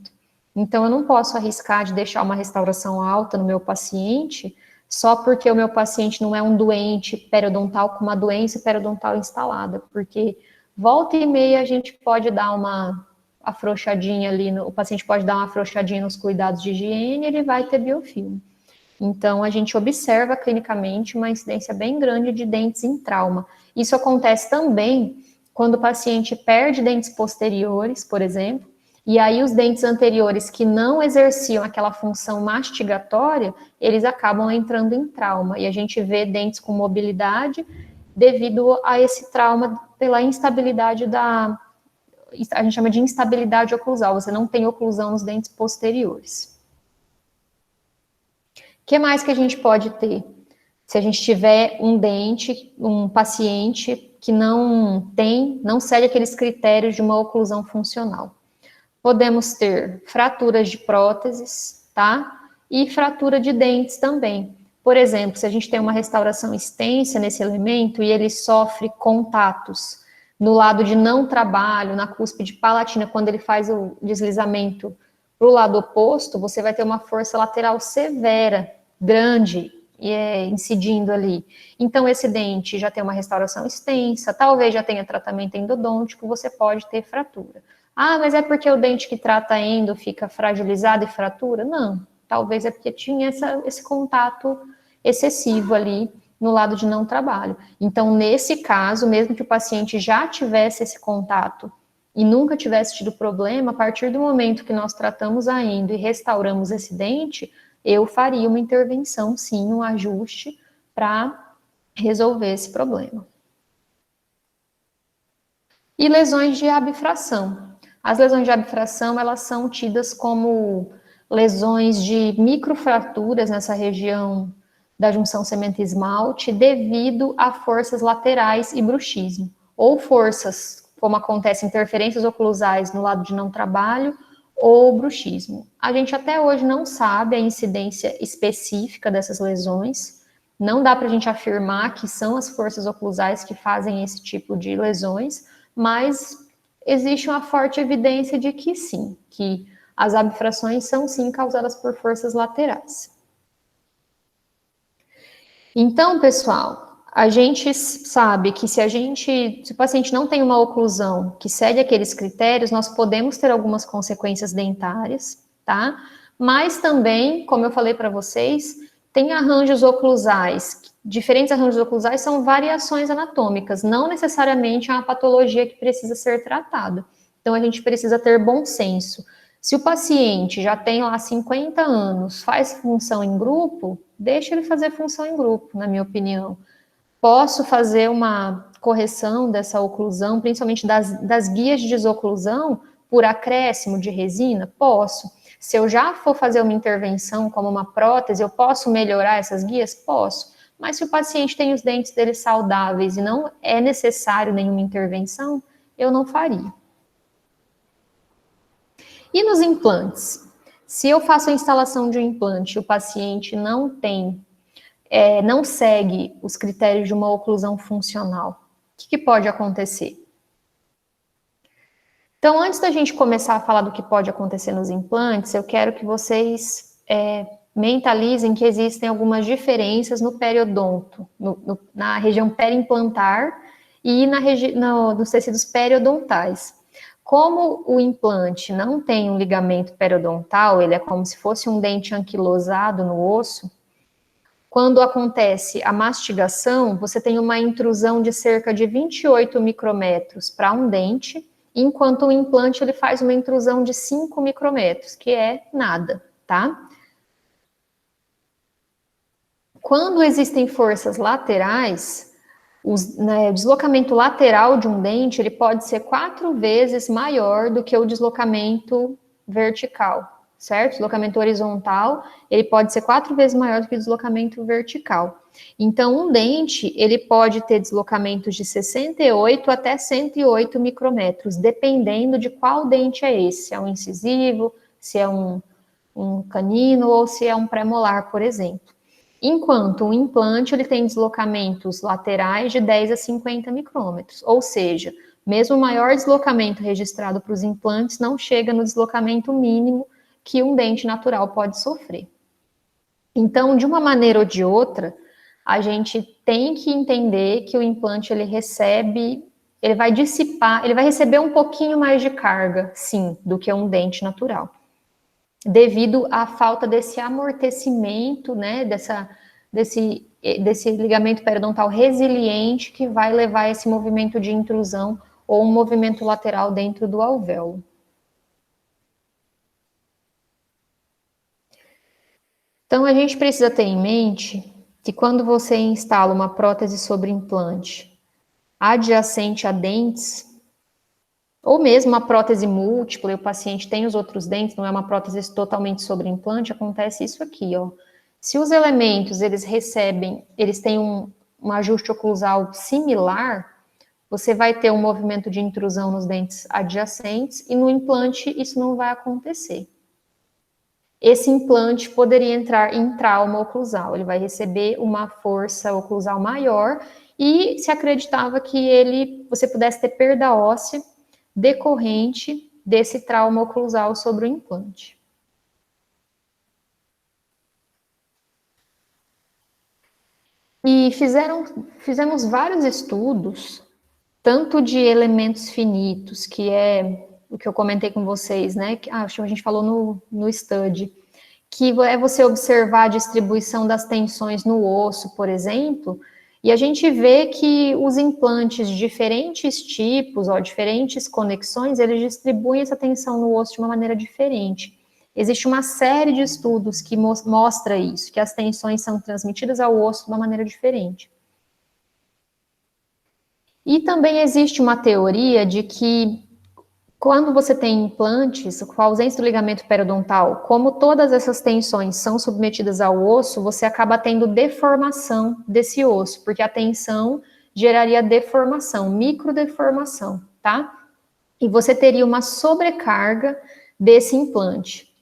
Então, eu não posso arriscar de deixar uma restauração alta no meu paciente só porque o meu paciente não é um doente periodontal com uma doença periodontal instalada, porque volta e meia a gente pode dar uma afrouxadinha ali, o paciente pode dar uma afrouxadinha nos cuidados de higiene, ele vai ter biofilme. Então, a gente observa clinicamente uma incidência bem grande de dentes em trauma. Isso acontece também quando o paciente perde dentes posteriores, por exemplo, E aí os dentes anteriores que não exerciam aquela função mastigatória, eles acabam entrando em trauma. E a gente vê dentes com mobilidade devido a esse trauma pela instabilidade a gente chama de instabilidade oclusal, você não tem oclusão nos dentes posteriores. O que mais que a gente pode ter? Se a gente tiver um paciente que não segue aqueles critérios de uma oclusão funcional. Podemos ter fraturas de próteses, tá? E fratura de dentes também. Por exemplo, se a gente tem uma restauração extensa nesse elemento e ele sofre contatos no lado de não trabalho, na cúspide palatina, quando ele faz o deslizamento para o lado oposto, você vai ter uma força lateral severa, grande, incidindo ali. Então, esse dente já tem uma restauração extensa, talvez já tenha tratamento endodôntico, você pode ter fratura. Ah, mas é porque o dente que trata endo fica fragilizado e fratura? Não, talvez é porque tinha esse contato excessivo ali no lado de não trabalho. Então, nesse caso, mesmo que o paciente já tivesse esse contato e nunca tivesse tido problema, a partir do momento que nós tratamos a endo e restauramos esse dente, eu faria uma intervenção, sim, um ajuste para resolver esse problema. E lesões de abfração. As lesões de abfração, elas são tidas como lesões de microfraturas nessa região da junção cemento-esmalte devido a forças laterais e bruxismo, ou forças, como acontece, interferências oclusais no lado de não trabalho, ou bruxismo. A gente até hoje não sabe a incidência específica dessas lesões, não dá para a gente afirmar que são as forças oclusais que fazem esse tipo de lesões, mas existe uma forte evidência de que sim, que as abfrações são sim causadas por forças laterais. Então, pessoal, a gente sabe que se o paciente não tem uma oclusão que segue aqueles critérios, nós podemos ter algumas consequências dentárias, tá? Mas também, como eu falei para vocês, tem arranjos oclusais. Diferentes arranjos oclusais são variações anatômicas, não necessariamente é uma patologia que precisa ser tratada. Então, a gente precisa ter bom senso. Se o paciente já tem lá 50 anos, faz função em grupo, deixa ele fazer função em grupo, na minha opinião. Posso fazer uma correção dessa oclusão, principalmente das guias de desoclusão, por acréscimo de resina? Posso. Se eu já for fazer uma intervenção como uma prótese, eu posso melhorar essas guias? Posso. Mas se o paciente tem os dentes dele saudáveis e não é necessário nenhuma intervenção, eu não faria. E nos implantes? Se eu faço a instalação de um implante e o paciente não segue os critérios de uma oclusão funcional, o que pode acontecer? Então, antes da gente começar a falar do que pode acontecer nos implantes, eu quero que vocês mentalizem que existem algumas diferenças no periodonto, na região periimplantar e nos tecidos periodontais. Como o implante não tem um ligamento periodontal, ele é como se fosse um dente anquilosado no osso, quando acontece a mastigação, você tem uma intrusão de cerca de 28 micrômetros para um dente, enquanto o implante ele faz uma intrusão de 5 micrômetros, que é nada, tá? Quando existem forças laterais, o deslocamento lateral de um dente ele pode ser 4 vezes maior do que o deslocamento vertical, certo? O deslocamento horizontal ele pode ser 4 vezes maior do que o deslocamento vertical. Então, um dente ele pode ter deslocamentos de 68 até 108 micrômetros, dependendo de qual dente é esse, se é um incisivo, se é um canino ou se é um premolar, por exemplo. Enquanto o implante ele tem deslocamentos laterais de 10 a 50 micrômetros, ou seja, mesmo o maior deslocamento registrado para os implantes não chega no deslocamento mínimo que um dente natural pode sofrer. Então, de uma maneira ou de outra, a gente tem que entender que o implante ele vai dissipar, ele vai receber um pouquinho mais de carga, sim, do que um dente natural, devido à falta desse amortecimento, né, desse ligamento periodontal resiliente que vai levar a esse movimento de intrusão ou um movimento lateral dentro do alvéolo. Então, a gente precisa ter em mente que quando você instala uma prótese sobre implante adjacente a dentes, ou mesmo uma prótese múltipla, e o paciente tem os outros dentes, não é uma prótese totalmente sobre implante, acontece isso aqui, ó. Se os elementos, eles têm um ajuste oclusal similar, você vai ter um movimento de intrusão nos dentes adjacentes, e no implante isso não vai acontecer. Esse implante poderia entrar em trauma oclusal, ele vai receber uma força oclusal maior, e se acreditava que você pudesse ter perda óssea decorrente desse trauma oclusal sobre o implante. E fizemos vários estudos, tanto de elementos finitos, que é o que eu comentei com vocês, né? Acho que a gente falou no study, que é você observar a distribuição das tensões no osso, por exemplo, e a gente vê que os implantes de diferentes tipos, ó, diferentes conexões, eles distribuem essa tensão no osso de uma maneira diferente. Existe uma série de estudos que mostra isso, que as tensões são transmitidas ao osso de uma maneira diferente. E também existe uma teoria de que quando você tem implantes, com a ausência do ligamento periodontal, como todas essas tensões são submetidas ao osso, você acaba tendo deformação desse osso, porque a tensão geraria deformação, microdeformação, tá? E você teria uma sobrecarga desse implante.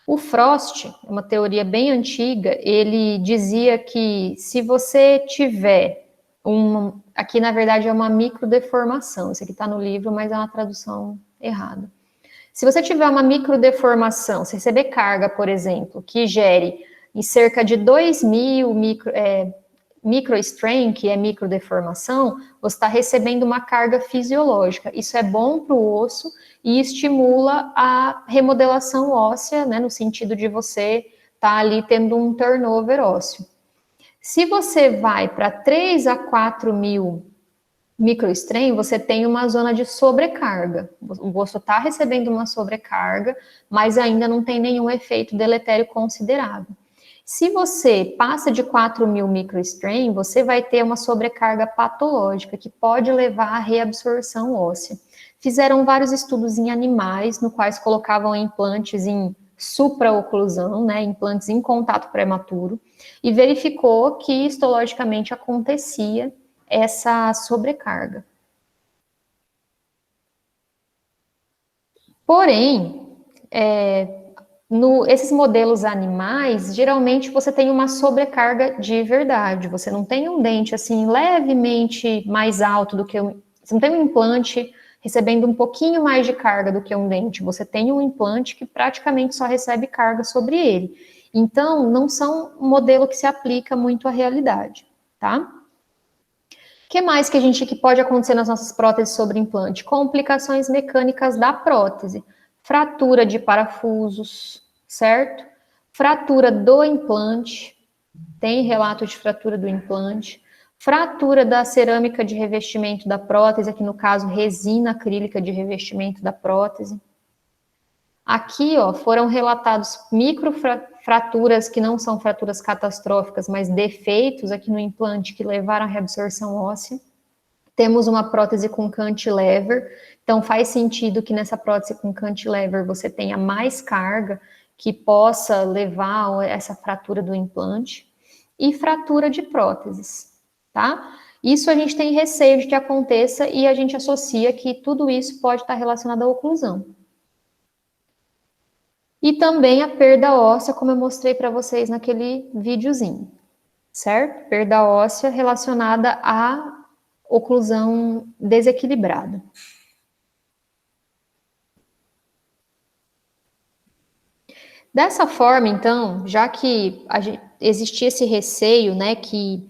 O Frost, uma teoria bem antiga, ele dizia que se você tiver aqui na verdade é uma microdeformação, isso aqui está no livro, mas é uma tradução errada. Se você tiver uma microdeformação, se receber carga, por exemplo, que gere em cerca de 2.000 microstrain, que é microdeformação, você está recebendo uma carga fisiológica. Isso é bom para o osso e estimula a remodelação óssea, né, no sentido de você estar ali tendo um turnover ósseo. Se você vai para 3 a 4 mil microstrain, você tem uma zona de sobrecarga. O osso está recebendo uma sobrecarga, mas ainda não tem nenhum efeito deletério considerável. Se você passa de 4 mil microstrain, você vai ter uma sobrecarga patológica, que pode levar à reabsorção óssea. Fizeram vários estudos em animais, no quais colocavam implantes em supraoclusão, né, implantes em contato prematuro, e verificou que histologicamente acontecia essa sobrecarga. Porém, esses modelos animais, geralmente você tem uma sobrecarga de verdade, você não tem um dente assim levemente mais alto do que você não tem um implante recebendo um pouquinho mais de carga do que um dente, você tem um implante que praticamente só recebe carga sobre ele. Então, não são um modelo que se aplica muito à realidade, tá? O que mais que pode acontecer nas nossas próteses sobre implante? Complicações mecânicas da prótese, fratura de parafusos, certo? Fratura do implante, tem relato de fratura do implante, fratura da cerâmica de revestimento da prótese, aqui no caso resina acrílica de revestimento da prótese. Aqui, ó, foram relatados microfraturas que não são fraturas catastróficas, mas defeitos aqui no implante que levaram à reabsorção óssea. Temos uma prótese com cantilever, então faz sentido que nessa prótese com cantilever você tenha mais carga que possa levar a essa fratura do implante. E fratura de próteses, tá? Isso a gente tem receio de que aconteça e a gente associa que tudo isso pode estar relacionado à oclusão. E também a perda óssea, como eu mostrei para vocês naquele videozinho, certo? Perda óssea relacionada à oclusão desequilibrada. Dessa forma, então, já que existia esse receio, né, que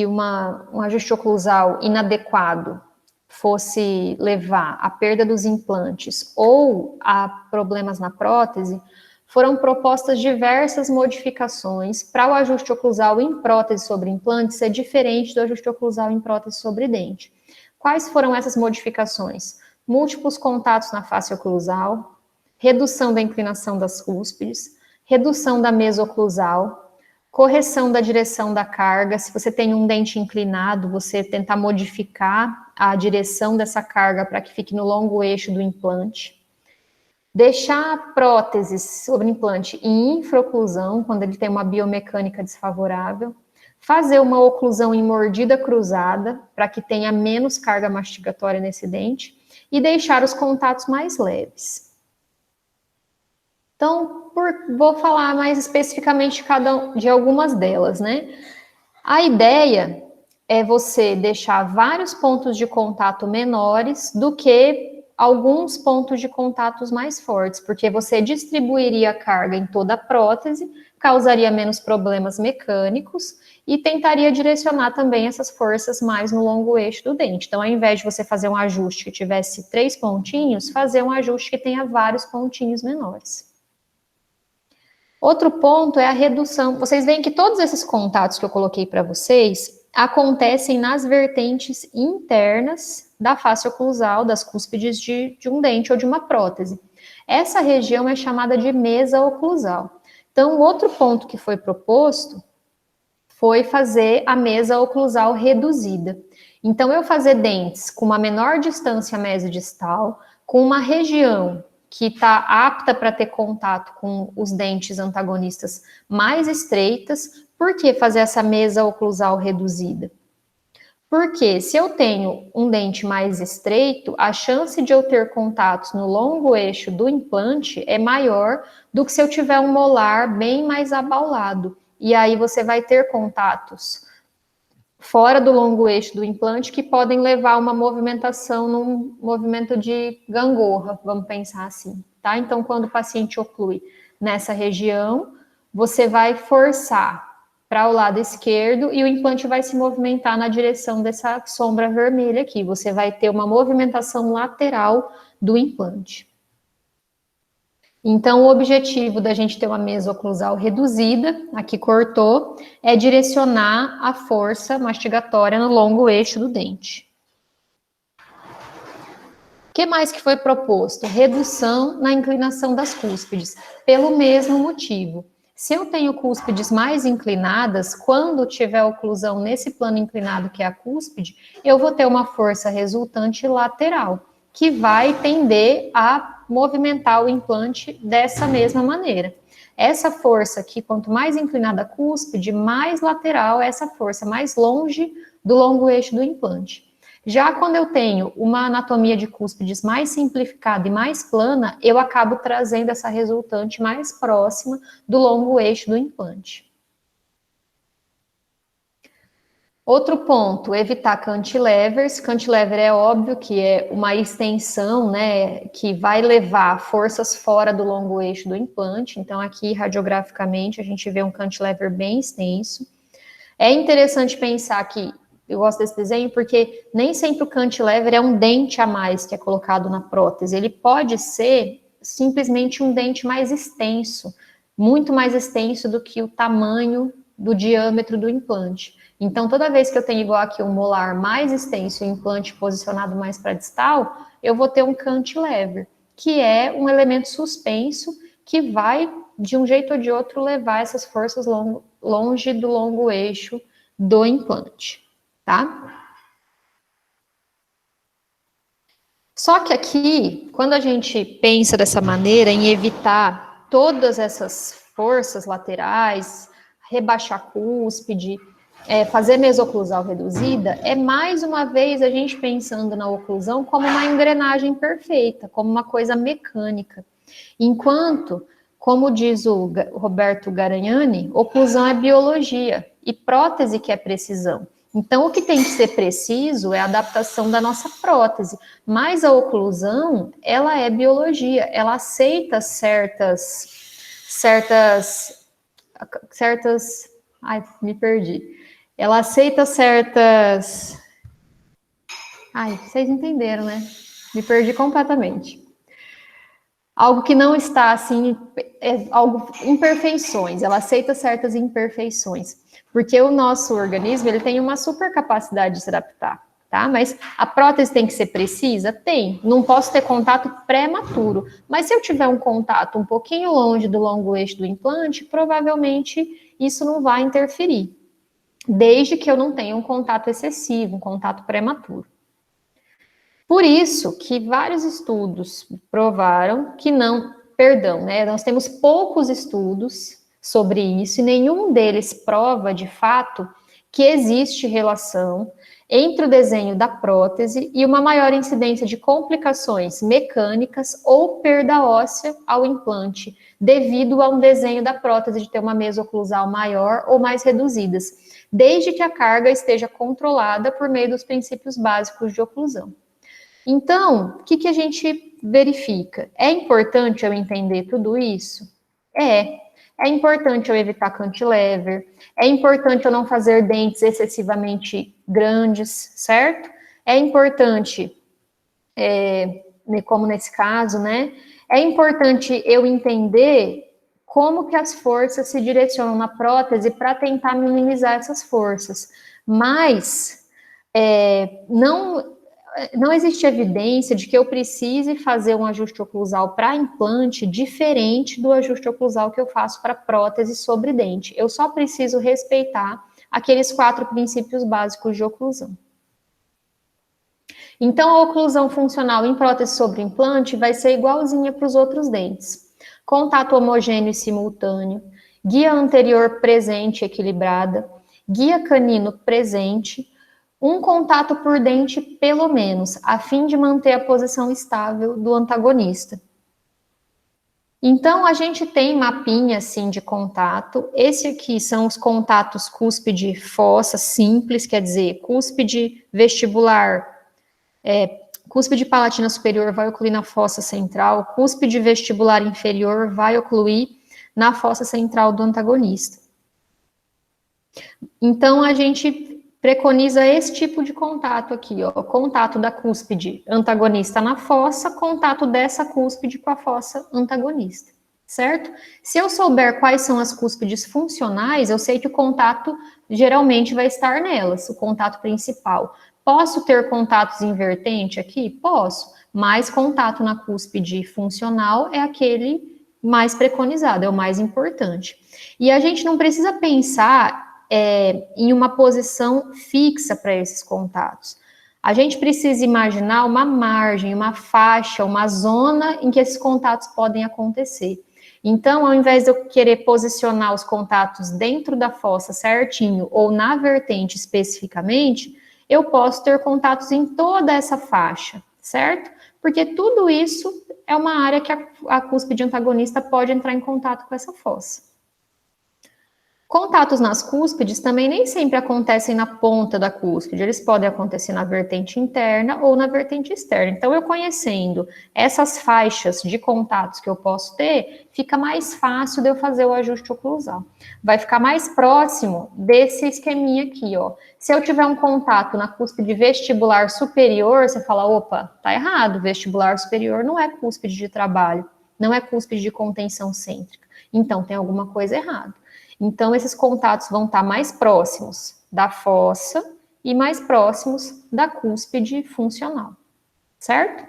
um ajuste oclusal inadequado fosse levar à perda dos implantes ou a problemas na prótese, foram propostas diversas modificações para o ajuste oclusal em prótese sobre implante ser diferente do ajuste oclusal em prótese sobre dente. Quais foram essas modificações? Múltiplos contatos na face oclusal, redução da inclinação das cúspides, redução da mesa oclusal, correção da direção da carga. Se você tem um dente inclinado, você tentar modificar a direção dessa carga para que fique no longo eixo do implante. Deixar a prótese sobre implante em infraoclusão, quando ele tem uma biomecânica desfavorável. Fazer uma oclusão em mordida cruzada, para que tenha menos carga mastigatória nesse dente. E deixar os contatos mais leves. Então, vou falar mais especificamente de algumas delas, né? A ideia é você deixar vários pontos de contato menores do que alguns pontos de contatos mais fortes, porque você distribuiria a carga em toda a prótese, causaria menos problemas mecânicos e tentaria direcionar também essas forças mais no longo eixo do dente. Então, ao invés de você fazer um ajuste que tivesse 3 pontinhos, fazer um ajuste que tenha vários pontinhos menores. Outro ponto é a redução. Vocês veem que todos esses contatos que eu coloquei para vocês acontecem nas vertentes internas da face oclusal, das cúspides de um dente ou de uma prótese. Essa região é chamada de mesa oclusal. Então, outro ponto que foi proposto foi fazer a mesa oclusal reduzida. Então, eu fazer dentes com uma menor distância mesodistal, com uma região que está apta para ter contato com os dentes antagonistas mais estreitas. Por que fazer essa mesa oclusal reduzida? Porque se eu tenho um dente mais estreito, a chance de eu ter contatos no longo eixo do implante é maior do que se eu tiver um molar bem mais abaulado. E aí você vai ter contatos fora do longo eixo do implante que podem levar a uma movimentação num movimento de gangorra, vamos pensar assim, tá? Então, quando o paciente oclui nessa região, você vai forçar para o lado esquerdo e o implante vai se movimentar na direção dessa sombra vermelha aqui. Você vai ter uma movimentação lateral do implante. Então, o objetivo da gente ter uma mesa oclusal reduzida, aqui cortou, é direcionar a força mastigatória no longo eixo do dente. O que mais que foi proposto? Redução na inclinação das cúspides, pelo mesmo motivo. Se eu tenho cúspides mais inclinadas, quando tiver oclusão nesse plano inclinado que é a cúspide, eu vou ter uma força resultante lateral, que vai tender a movimentar o implante dessa mesma maneira. Essa força aqui, quanto mais inclinada a cúspide, mais lateral é essa força, mais longe do longo eixo do implante. Já quando eu tenho uma anatomia de cúspides mais simplificada e mais plana, eu acabo trazendo essa resultante mais próxima do longo eixo do implante. Outro ponto, evitar cantilevers. Cantilever é óbvio que é uma extensão, né, que vai levar forças fora do longo eixo do implante. Então, aqui, radiograficamente, a gente vê um cantilever bem extenso. É interessante pensar que, eu gosto desse desenho, porque nem sempre o cantilever é um dente a mais que é colocado na prótese. Ele pode ser simplesmente um dente mais extenso, muito mais extenso do que o tamanho do diâmetro do implante. Então, toda vez que eu tenho igual aqui um molar mais extenso e o implante posicionado mais para distal, eu vou ter um cantilever, que é um elemento suspenso que vai, de um jeito ou de outro, levar essas forças longe do longo eixo do implante, tá? Só que aqui, quando a gente pensa dessa maneira, em evitar todas essas forças laterais, rebaixar a cúspide, fazer mesoclusal reduzida, é mais uma vez a gente pensando na oclusão como uma engrenagem perfeita, como uma coisa mecânica. Enquanto, como diz o Roberto Garanhani, oclusão é biologia e prótese que é precisão. Então, o que tem que ser preciso é a adaptação da nossa prótese, mas a oclusão, ela é biologia, ela aceita ai, me perdi. Ela aceita certas... Ai, vocês entenderam, né? Me perdi completamente. Algo que não está assim, imperfeições. Ela aceita certas imperfeições. Porque o nosso organismo, ele tem uma super capacidade de se adaptar. tá? Mas a prótese tem que ser precisa? Tem. Não posso ter contato prematuro. Mas se eu tiver um contato um pouquinho longe do longo eixo do implante, provavelmente isso não vai interferir. Desde que eu não tenha um contato excessivo, um contato prematuro. Por isso que vários estudos provaram que não, perdão, né? Nós temos poucos estudos sobre isso e nenhum deles prova de fato que existe relação entre o desenho da prótese e uma maior incidência de complicações mecânicas ou perda óssea ao implante, devido a um desenho da prótese de ter uma mesa oclusal maior ou mais reduzidas, desde que a carga esteja controlada por meio dos princípios básicos de oclusão. Então, o que a gente verifica? É importante eu entender tudo isso? É importante eu evitar cantilever, é importante eu não fazer dentes excessivamente grandes, certo? É importante, como nesse caso, né? É importante eu entender como que as forças se direcionam na prótese para tentar minimizar essas forças. Mas não existe evidência de que eu precise fazer um ajuste oclusal para implante diferente do ajuste oclusal que eu faço para prótese sobre dente. Eu só preciso respeitar aqueles 4 princípios básicos de oclusão. Então, a oclusão funcional em prótese sobre implante vai ser igualzinha para os outros dentes. Contato homogêneo e simultâneo, guia anterior presente e equilibrada, guia canino presente, um contato por dente pelo menos, a fim de manter a posição estável do antagonista. Então, a gente tem mapinha assim de contato. Esse aqui são os contatos cúspide-fossa simples, quer dizer, cúspide vestibular, cúspide palatina superior vai ocluir na fossa central, cúspide vestibular inferior vai ocluir na fossa central do antagonista. Então, a gente preconiza esse tipo de contato aqui, ó, contato da cúspide antagonista na fossa, contato dessa cúspide com a fossa antagonista, certo? Se eu souber quais são as cúspides funcionais, eu sei que o contato geralmente vai estar nelas, o contato principal. Posso ter contatos invertente aqui? Posso, mas contato na cúspide funcional é aquele mais preconizado, é o mais importante. E a gente não precisa pensar em uma posição fixa para esses contatos. A gente precisa imaginar uma margem, uma faixa, uma zona em que esses contatos podem acontecer. Então, ao invés de eu querer posicionar os contatos dentro da fossa certinho ou na vertente especificamente, eu posso ter contatos em toda essa faixa, certo? Porque tudo isso é uma área que a cúspide antagonista pode entrar em contato com essa fossa. Contatos nas cúspides também nem sempre acontecem na ponta da cúspide, eles podem acontecer na vertente interna ou na vertente externa. Então, eu conhecendo essas faixas de contatos que eu posso ter, fica mais fácil de eu fazer o ajuste oclusal. Vai ficar mais próximo desse esqueminha aqui, ó. Se eu tiver um contato na cúspide vestibular superior, você fala, opa, tá errado, vestibular superior não é cúspide de trabalho, não é cúspide de contenção cêntrica. Então, tem alguma coisa errada. Então, esses contatos vão estar mais próximos da fossa e mais próximos da cúspide funcional, certo?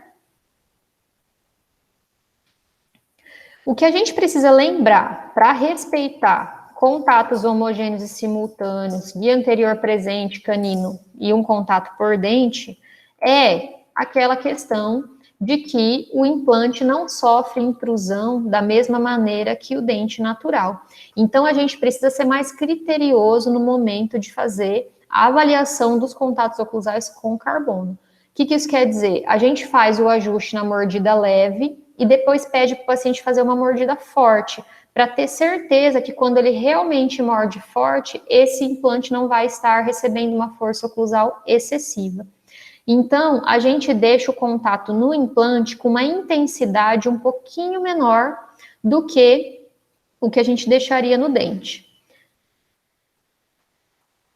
O que a gente precisa lembrar para respeitar contatos homogêneos e simultâneos, guia anterior presente, canino e um contato por dente, é aquela questão de que o implante não sofre intrusão da mesma maneira que o dente natural. Então, a gente precisa ser mais criterioso no momento de fazer a avaliação dos contatos oclusais com carbono. O que isso quer dizer? A gente faz o ajuste na mordida leve e depois pede para o paciente fazer uma mordida forte, para ter certeza que quando ele realmente morde forte, esse implante não vai estar recebendo uma força oclusal excessiva. Então, a gente deixa o contato no implante com uma intensidade um pouquinho menor do que o que a gente deixaria no dente.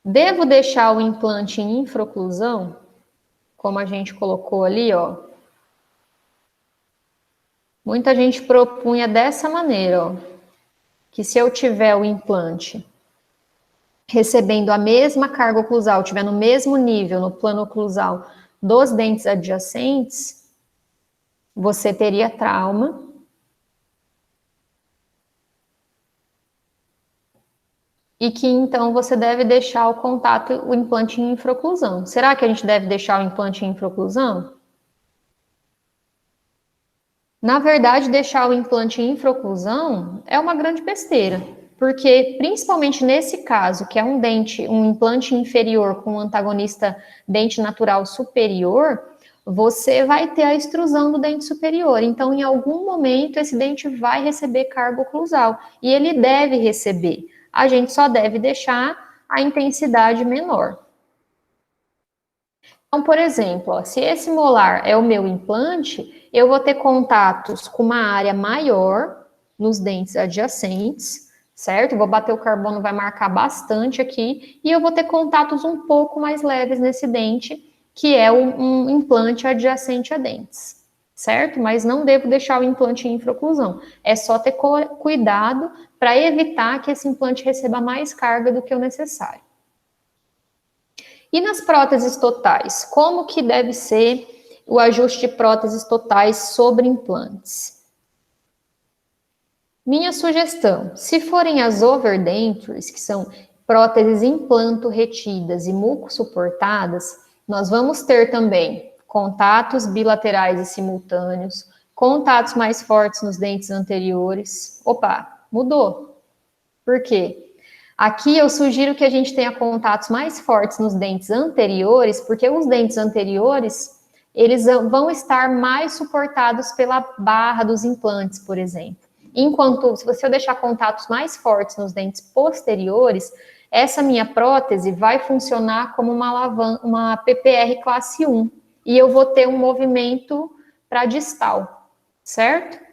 Devo deixar o implante em infraoclusão, como a gente colocou ali, ó. Muita gente propunha dessa maneira, ó, que se eu tiver o implante recebendo a mesma carga oclusal, estiver no mesmo nível, no plano oclusal dos dentes adjacentes, você teria trauma. E que, então, você deve deixar o contato, o implante em infraoclusão. Será que a gente deve deixar o implante em infraoclusão? Na verdade, deixar o implante em infraoclusão é uma grande besteira, porque, principalmente nesse caso, que é um dente, um implante inferior com um antagonista dente natural superior, você vai ter a extrusão do dente superior. Então, em algum momento, esse dente vai receber carga oclusal, e ele deve receber. A gente só deve deixar a intensidade menor. Então, por exemplo, ó, se esse molar é o meu implante, eu vou ter contatos com uma área maior nos dentes adjacentes, certo? Vou bater o carbono, vai marcar bastante aqui, e eu vou ter contatos um pouco mais leves nesse dente, que é um implante adjacente a dentes, certo? Mas não devo deixar o implante em infraoclusão. É só ter cuidado para evitar que esse implante receba mais carga do que o necessário. E nas próteses totais, como que deve ser o ajuste de próteses totais sobre implantes? Minha sugestão, se forem as overdentures, que são próteses implanto-retidas e muco-suportadas, nós vamos ter também contatos bilaterais e simultâneos, contatos mais fortes nos dentes anteriores. Opa, mudou. Por quê? Aqui eu sugiro que a gente tenha contatos mais fortes nos dentes anteriores, porque os dentes anteriores, eles vão estar mais suportados pela barra dos implantes, por exemplo. Enquanto, se você deixar contatos mais fortes nos dentes posteriores, essa minha prótese vai funcionar como uma PPR classe 1, e eu vou ter um movimento para distal, certo?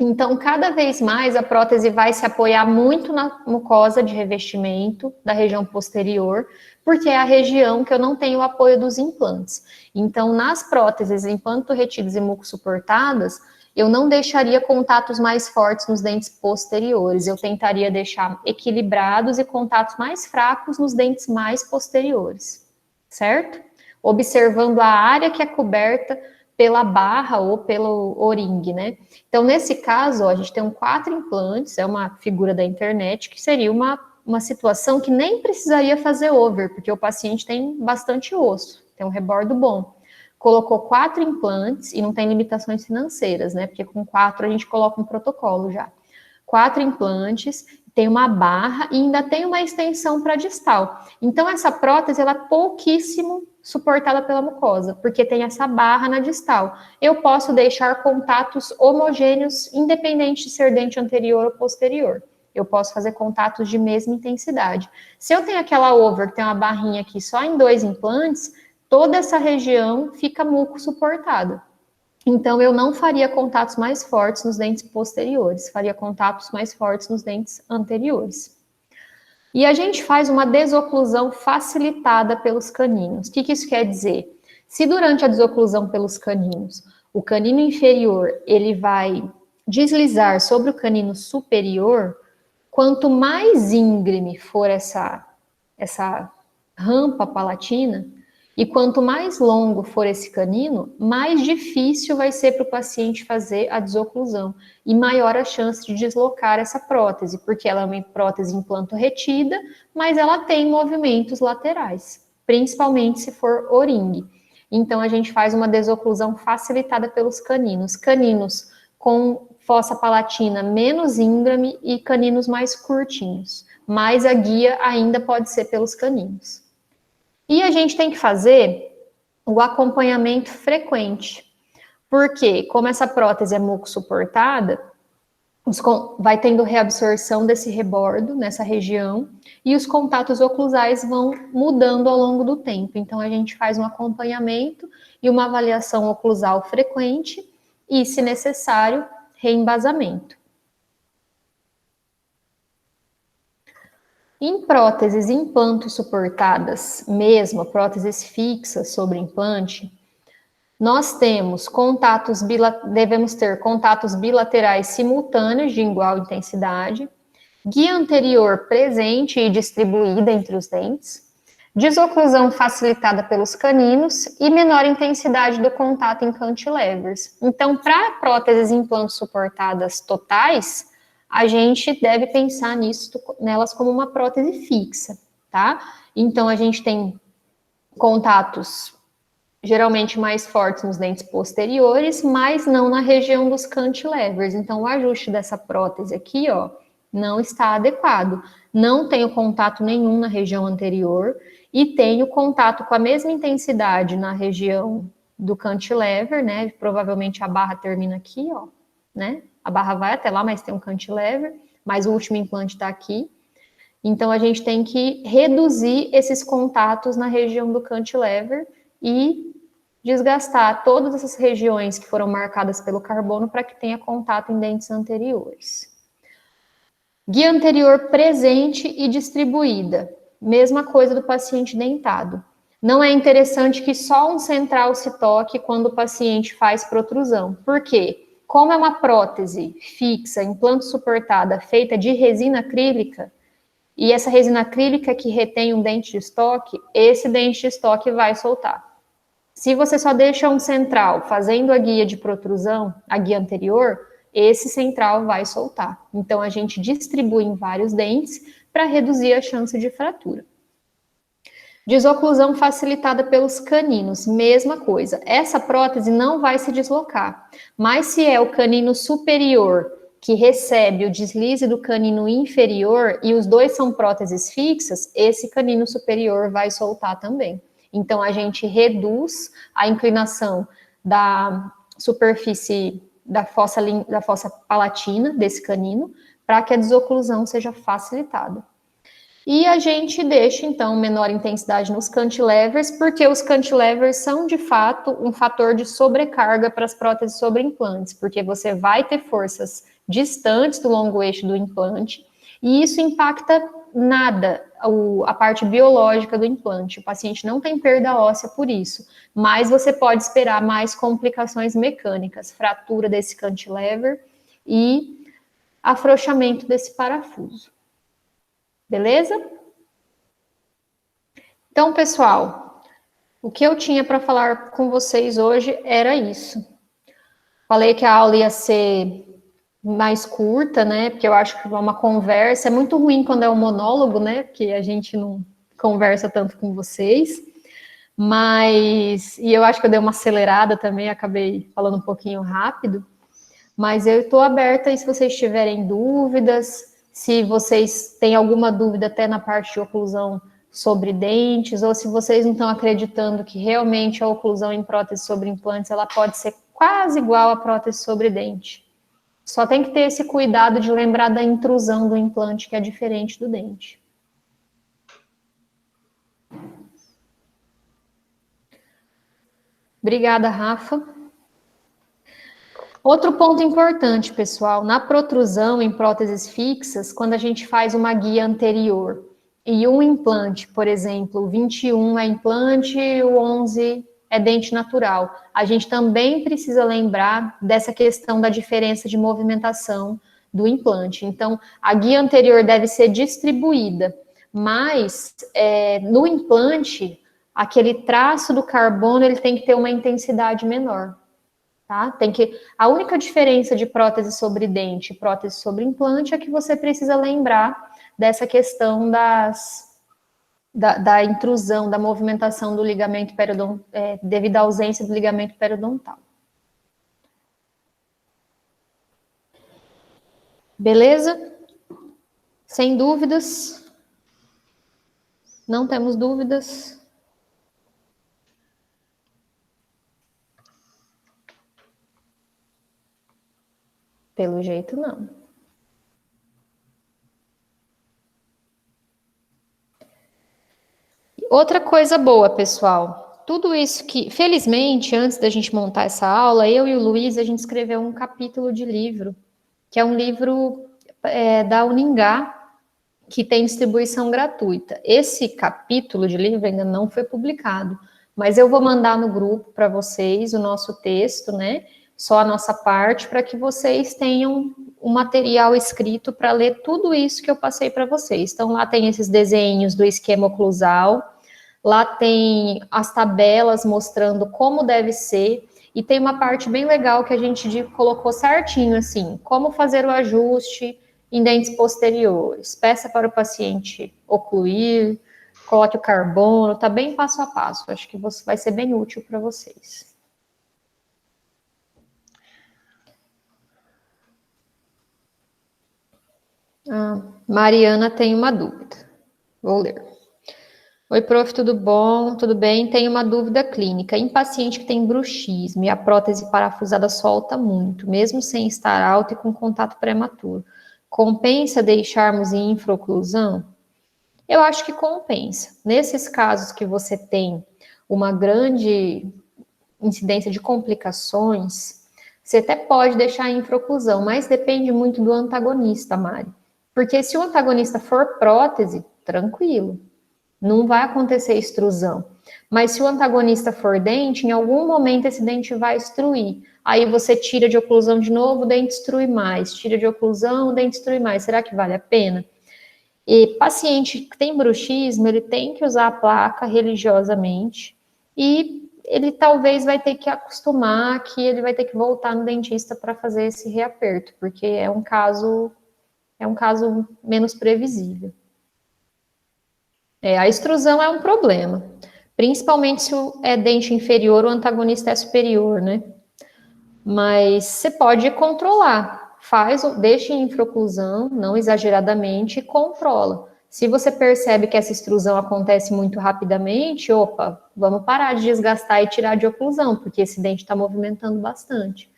Então, cada vez mais a prótese vai se apoiar muito na mucosa de revestimento da região posterior, porque é a região que eu não tenho o apoio dos implantes. Então, nas próteses implanto-retidas e muco-suportadas, eu não deixaria contatos mais fortes nos dentes posteriores, eu tentaria deixar equilibrados e contatos mais fracos nos dentes mais posteriores, certo? Observando a área que é coberta pela barra ou pelo O-ring, né? Então, nesse caso, ó, a gente tem 4 implantes, é uma figura da internet, que seria uma situação que nem precisaria fazer over, porque o paciente tem bastante osso, tem um rebordo bom. Colocou 4 implantes e não tem limitações financeiras, né? Porque com 4 a gente coloca um protocolo já. 4 implantes, tem uma barra e ainda tem uma extensão para distal. Então, essa prótese, ela é pouquíssimo suportada pela mucosa, porque tem essa barra na distal. Eu posso deixar contatos homogêneos, independente de ser dente anterior ou posterior. Eu posso fazer contatos de mesma intensidade. Se eu tenho aquela over, que tem uma barrinha aqui só em 2 implantes, toda essa região fica muco suportada. Então, eu não faria contatos mais fortes nos dentes posteriores, faria contatos mais fortes nos dentes anteriores. E a gente faz uma desoclusão facilitada pelos caninos. O que isso quer dizer? Se durante a desoclusão pelos caninos, o canino inferior, ele vai deslizar sobre o canino superior, quanto mais íngreme for essa rampa palatina, e quanto mais longo for esse canino, mais difícil vai ser para o paciente fazer a desoclusão e maior a chance de deslocar essa prótese, porque ela é uma prótese implanto-retida, mas ela tem movimentos laterais, principalmente se for O-ring. Então, a gente faz uma desoclusão facilitada pelos caninos. Caninos com fossa palatina menos íngreme e caninos mais curtinhos, mas a guia ainda pode ser pelos caninos. E a gente tem que fazer o acompanhamento frequente, porque como essa prótese é muco suportada, vai tendo reabsorção desse rebordo nessa região e os contatos oclusais vão mudando ao longo do tempo. Então a gente faz um acompanhamento e uma avaliação oclusal frequente e, se necessário, reembasamento. Em próteses implanto suportadas, mesmo próteses fixas sobre implante, nós temos devemos ter contatos bilaterais simultâneos de igual intensidade guia anterior presente e distribuída entre os dentes, desoclusão facilitada pelos caninos e menor intensidade do contato em cantilevers. Então, para próteses implantes suportadas totais, a gente deve pensar nelas como uma prótese fixa, tá? Então, a gente tem contatos geralmente mais fortes nos dentes posteriores, mas não na região dos cantilevers. Então, o ajuste dessa prótese aqui, ó, não está adequado. Não tenho contato nenhum na região anterior e tenho contato com a mesma intensidade na região do cantilever, né? Provavelmente a barra termina aqui, ó, né? A barra vai até lá, mas tem um cantilever, mas o último implante está aqui. Então, a gente tem que reduzir esses contatos na região do cantilever e desgastar todas essas regiões que foram marcadas pelo carbono para que tenha contato em dentes anteriores. Guia anterior presente e distribuída. Mesma coisa do paciente dentado. Não é interessante que só um central se toque quando o paciente faz protrusão. Por quê? Como é uma prótese fixa, implante suportada, feita de resina acrílica, e essa resina acrílica que retém um dente de estoque, esse dente de estoque vai soltar. Se você só deixa um central fazendo a guia de protrusão, a guia anterior, esse central vai soltar. Então, a gente distribui em vários dentes para reduzir a chance de fratura. Desoclusão facilitada pelos caninos, mesma coisa. Essa prótese não vai se deslocar, mas se é o canino superior que recebe o deslize do canino inferior e os dois são próteses fixas, esse canino superior vai soltar também. Então, a gente reduz a inclinação da superfície da fossa palatina desse canino para que a desoclusão seja facilitada. E a gente deixa, então, menor intensidade nos cantilevers, porque os cantilevers são, de fato, um fator de sobrecarga para as próteses sobre implantes, porque você vai ter forças distantes do longo eixo do implante, e isso impacta nada a parte biológica do implante. O paciente não tem perda óssea por isso, mas você pode esperar mais complicações mecânicas, fratura desse cantilever e afrouxamento desse parafuso. Beleza? Então, pessoal, o que eu tinha para falar com vocês hoje era isso. Falei que a aula ia ser mais curta, né? Porque eu acho que uma conversa é muito ruim quando é um monólogo, né? Porque a gente não conversa tanto com vocês. E eu acho que eu dei uma acelerada também, acabei falando um pouquinho rápido. Mas eu estou aberta aí se vocês tiverem dúvidas, se vocês têm alguma dúvida até na parte de oclusão sobre dentes, ou se vocês não estão acreditando que realmente a oclusão em prótese sobre implantes ela pode ser quase igual à prótese sobre dente. Só tem que ter esse cuidado de lembrar da intrusão do implante, que é diferente do dente. Obrigada, Rafa. Outro ponto importante, pessoal, na protrusão em próteses fixas, quando a gente faz uma guia anterior e um implante, por exemplo, o 21 é implante e o 11 é dente natural, a gente também precisa lembrar dessa questão da diferença de movimentação do implante. Então, a guia anterior deve ser distribuída, mas no implante, aquele traço do carbono ele tem que ter uma intensidade menor. Tá? A única diferença de prótese sobre dente e prótese sobre implante é que você precisa lembrar dessa questão da intrusão, da movimentação do ligamento periodontal, devido à ausência do ligamento periodontal. Beleza? Sem dúvidas? Não temos dúvidas? Pelo jeito, não. Outra coisa boa, pessoal. Tudo isso que, felizmente, antes da gente montar essa aula, eu e o Luiz, a gente escreveu um capítulo de livro, que é um livro da Uningá, que tem distribuição gratuita. Esse capítulo de livro ainda não foi publicado, mas eu vou mandar no grupo para vocês o nosso texto, né? Só a nossa parte, para que vocês tenham um material escrito para ler tudo isso que eu passei para vocês. Então, lá tem esses desenhos do esquema oclusal, lá tem as tabelas mostrando como deve ser, e tem uma parte bem legal que a gente colocou certinho, assim, como fazer o ajuste em dentes posteriores, peça para o paciente ocluir, coloque o carbono, tá bem passo a passo, acho que vai ser bem útil para vocês. Mariana tem uma dúvida. Vou ler. Oi, prof, tudo bom? Tudo bem? Tenho uma dúvida clínica. Em paciente que tem bruxismo e a prótese parafusada solta muito, mesmo sem estar alta e com contato prematuro, compensa deixarmos em infraoclusão? Eu acho que compensa. Nesses casos que você tem uma grande incidência de complicações, você até pode deixar em infraoclusão, mas depende muito do antagonista, Mari. Porque se o antagonista for prótese, tranquilo, não vai acontecer extrusão. Mas se o antagonista for dente, em algum momento esse dente vai extruir. Aí você tira de oclusão de novo, o dente extrui mais. Tira de oclusão, o dente extrui mais. Será que vale a pena? E paciente que tem bruxismo, ele tem que usar a placa religiosamente e ele talvez vai ter que acostumar que ele vai ter que voltar no dentista para fazer esse reaperto, porque é um caso menos previsível. A extrusão é um problema, principalmente se é dente inferior, o antagonista é superior, né? Mas você pode controlar, deixa em infraoclusão, não exageradamente, e controla. Se você percebe que essa extrusão acontece muito rapidamente, opa, vamos parar de desgastar e tirar de oclusão, porque esse dente está movimentando bastante.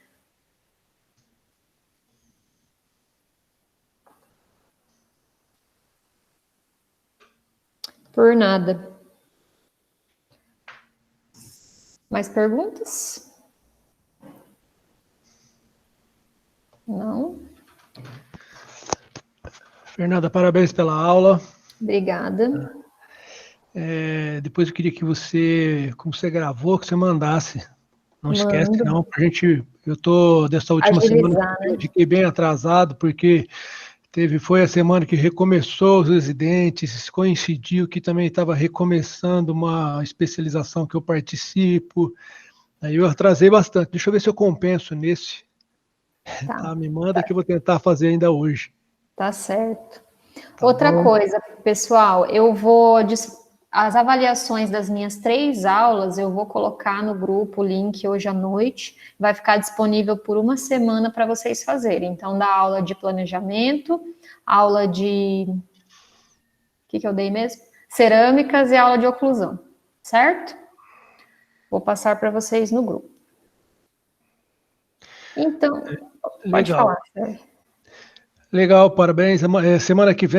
Por nada. Mais perguntas? Não? Fernanda, parabéns pela aula. Obrigada. Depois eu queria que você, como você gravou, que você mandasse. Não esquece, não, pra gente. Eu tô dessa última semana, eu fiquei bem atrasado, porque foi a semana que recomeçou os residentes, coincidiu que também estava recomeçando uma especialização que eu participo. Aí eu atrasei bastante. Deixa eu ver se eu compenso nesse. Tá, me manda que eu vou tentar fazer ainda hoje. Tá certo. Outra coisa, pessoal, as avaliações das minhas 3 aulas, eu vou colocar no grupo o link hoje à noite, vai ficar disponível por uma semana para vocês fazerem. Então, da aula de planejamento, aula de... O que eu dei mesmo? Cerâmicas e aula de oclusão, certo? Vou passar para vocês no grupo. Então, pode falar, Sérgio. Legal, parabéns. Semana que vem